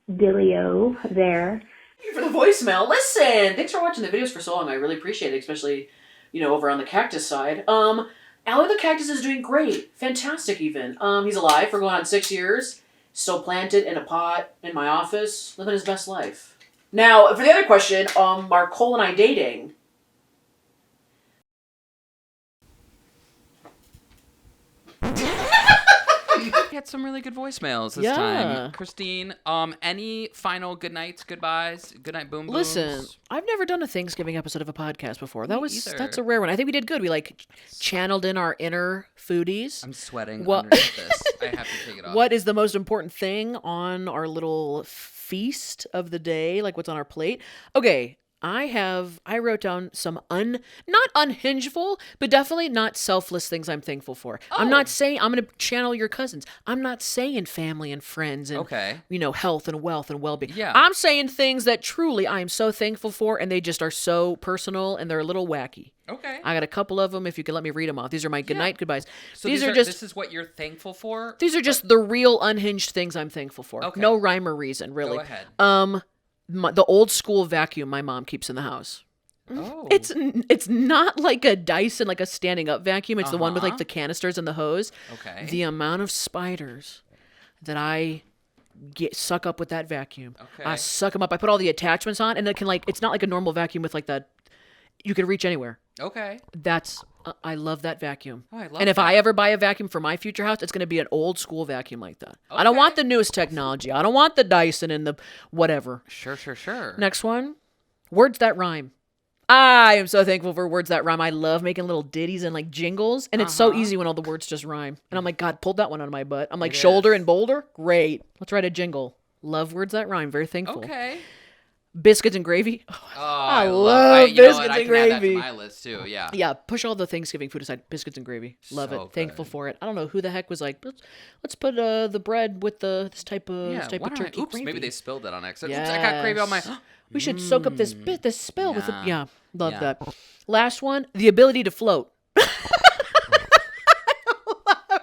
dealio there? Thank you for the voicemail. Listen, thanks for watching the videos for so long. I really appreciate it, especially, over on the cactus side. Allie the cactus is doing great. Fantastic, even. He's alive for going on 6 years. Still planted in a pot in my office, living his best life. Now, for the other question, are Cole and I dating? We had some really good voicemails this time. Christine, any final good nights, goodbyes, good night boom booms? Listen, I've never done a Thanksgiving episode of a podcast before. That's a rare one. I think we did good. We channeled in our inner foodies. I'm sweating underneath this. I have to take it off. What is the most important thing on our little feast of the day? What's on our plate? Okay. I wrote down some not unhingeful, but definitely not selfless things I'm thankful for. Oh. I'm not saying I'm going to channel your cousins. I'm not saying family and friends and, health and wealth and well-being. Yeah. I'm saying things that truly I am so thankful for, and they just are so personal and they're a little wacky. Okay. I got a couple of them if you could let me read them off. These are my good night goodbyes. So this is what you're thankful for? These are just the real unhinged things I'm thankful for. Okay. No rhyme or reason, really. Go ahead. The old school vacuum my mom keeps in the house. Oh. It's not like a Dyson, like a standing up vacuum. It's the one with the canisters and the hose. Okay. The amount of spiders that I suck up with that vacuum. Okay. I suck them up. I put all the attachments on, and it can it's not like a normal vacuum with that. You can reach anywhere. Okay. I love that vacuum. Oh, I love and if that. I ever buy a vacuum for my future house, it's going to be an old school vacuum like that. Okay. I don't want the newest technology. I don't want the Dyson and the whatever. Sure. Next one. Words that rhyme. I am so thankful for words that rhyme. I love making little ditties and jingles. And it's so easy when all the words just rhyme. And I'm like, God, pulled that one out of my butt. I'm like, shoulder and boulder? Great. Let's write a jingle. Love words that rhyme. Very thankful. Okay. Biscuits and gravy. Oh, I love biscuits and gravy. Add that to my list too. Yeah. Yeah. Push all the Thanksgiving food aside. Biscuits and gravy. Love So it. good. Thankful for it. I don't know who the heck was like, let's put the bread with this type of turkey oops, gravy. maybe they spilled it on accident. Yes. Oops, I got gravy on my. We should soak up this spill with the. Yeah. Love Yeah. that. Last one. The ability to float.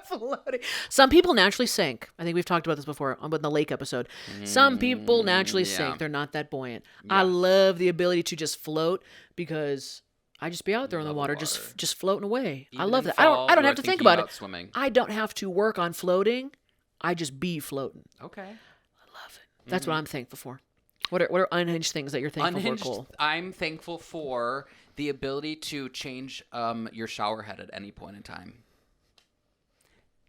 Floating. Some people naturally sink. I think we've talked about this before on the lake episode. Some people naturally sink. They're not that buoyant. I love the ability to just float because I just be out there on the water, just floating away. Even I love in that. fall, I don't you have are to think thinking about it. Swimming. I don't have to work on floating. I just be floating. Okay. I love it. That's what I'm thankful for. What are unhinged things that you're thankful for, Cole? I'm thankful for the ability to change your shower head at any point in time.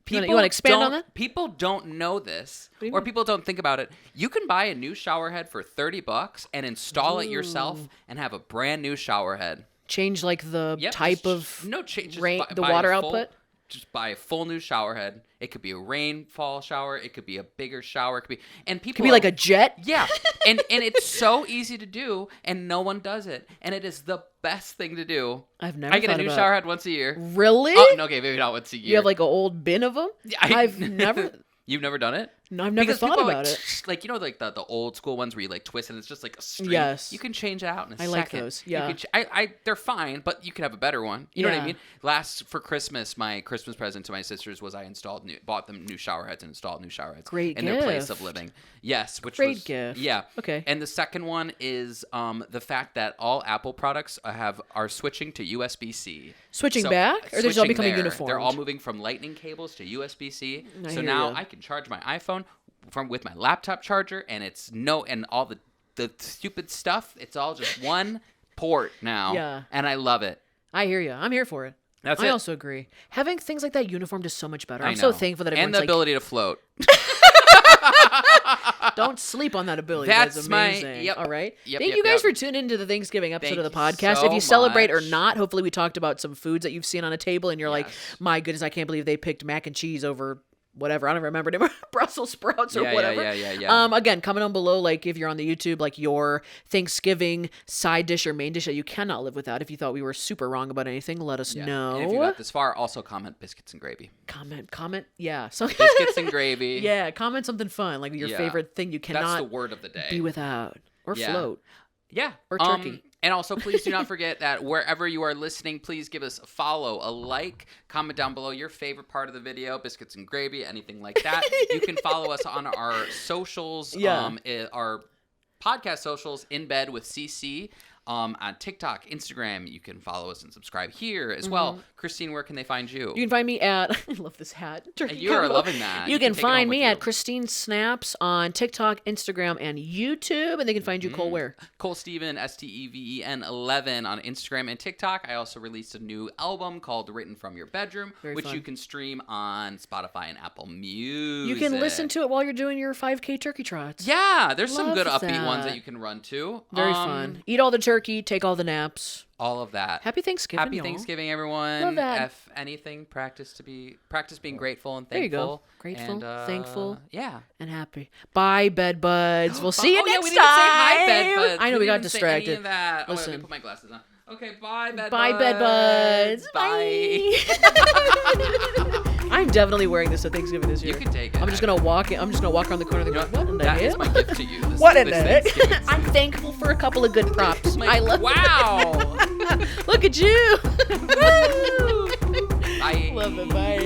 You want to expand on that? People don't know this, or people don't think about it. You can buy a new shower head for $30 and install it yourself and have a brand new shower head. Change the type of change. the water output? Just buy a full new shower head. It could be a rainfall shower. It could be a bigger shower. It could be like a jet. Yeah, and it's so easy to do, and no one does it, and it is the best thing to do. I've never. I get a new shower head once a year. Really? Oh, no, okay, maybe not once a year. You have an old bin of them? I've never. You've never done it? No, I've never thought about it. The old school ones where you twist and it's just like a string. Yes. You can change it out in a second. I like those. Yeah. They're fine, but you can have a better one. You know what I mean? For Christmas, my Christmas present to my sisters was I bought them new shower heads and installed new shower heads. Great in their place of living. Yes, which Great was gift. Yeah. Okay. And the second one is the fact that all Apple products are switching to USB-C. Switching back, or they're all becoming uniform? They're all moving from Lightning cables to USB-C. So now I can charge my iPhone with my laptop charger, and and all the stupid stuff. It's all just one port now. Yeah. And I love it. I hear you. I'm here for it. I also agree. Having things like that uniformed is so much better. I'm know. so thankful that everyone's and the ability to float. Don't sleep on that ability. That's amazing. Yep. All right. Yep, Thank you guys for tuning into the Thanksgiving episode of the podcast. So if you celebrate or much. not, hopefully we talked about some foods that you've seen on a table and you're like, my goodness, I can't believe they picked mac and cheese over whatever. I don't remember anymore. Brussels sprouts or whatever. Yeah. Again, comment down below, like if you're on the YouTube, like your Thanksgiving side dish or main dish that you cannot live without. If you thought we were super wrong about anything, let us know. And if you got this far, also comment biscuits and gravy. Comment. Yeah. So Biscuits and gravy. Yeah. Comment something fun, like your favorite thing you cannot. That's the word of the day. Be without or float. Yeah. Or turkey. And also, please do not forget that wherever you are listening, please give us a follow, a like, comment down below your favorite part of the video, biscuits and gravy, anything like that. You can follow us on our socials, our podcast socials, In Bed with CC, on TikTok, Instagram. You can follow us and subscribe here as well. Christine, where can they find you? You can find me at, I love this hat. You are loving that. You can find me at Christine Snaps on TikTok, Instagram, and YouTube. And they can find you, Cole, where? Cole Steven, Steven 11 on Instagram and TikTok. I also released a new album called Written From Your Bedroom, which you can stream on Spotify and Apple Music. You can listen to it while you're doing your 5K turkey trots. Yeah, there's some good upbeat ones that you can run to. Very fun. Eat all the turkey, take all the naps. All of that. Happy Thanksgiving, Happy Thanksgiving, everyone. Love that. If anything, practice being grateful and thankful. There you go. Grateful, and, thankful, and happy. Bye, bed buds. We'll see you next we time. didn't say hi, bed buds. I know we got didn't distracted. Say any of that. Listen. Let me put my glasses on. Okay, bye, bed buds. Bye, bed buds. Bye. I'm definitely wearing this at Thanksgiving this year. You can take it. I'm just gonna walk around the corner and go, what in the That hell? is my gift to you. What in the heck? I'm thankful for a couple of good props. I love. Wow. Look at you. Bye. Love it. Bye.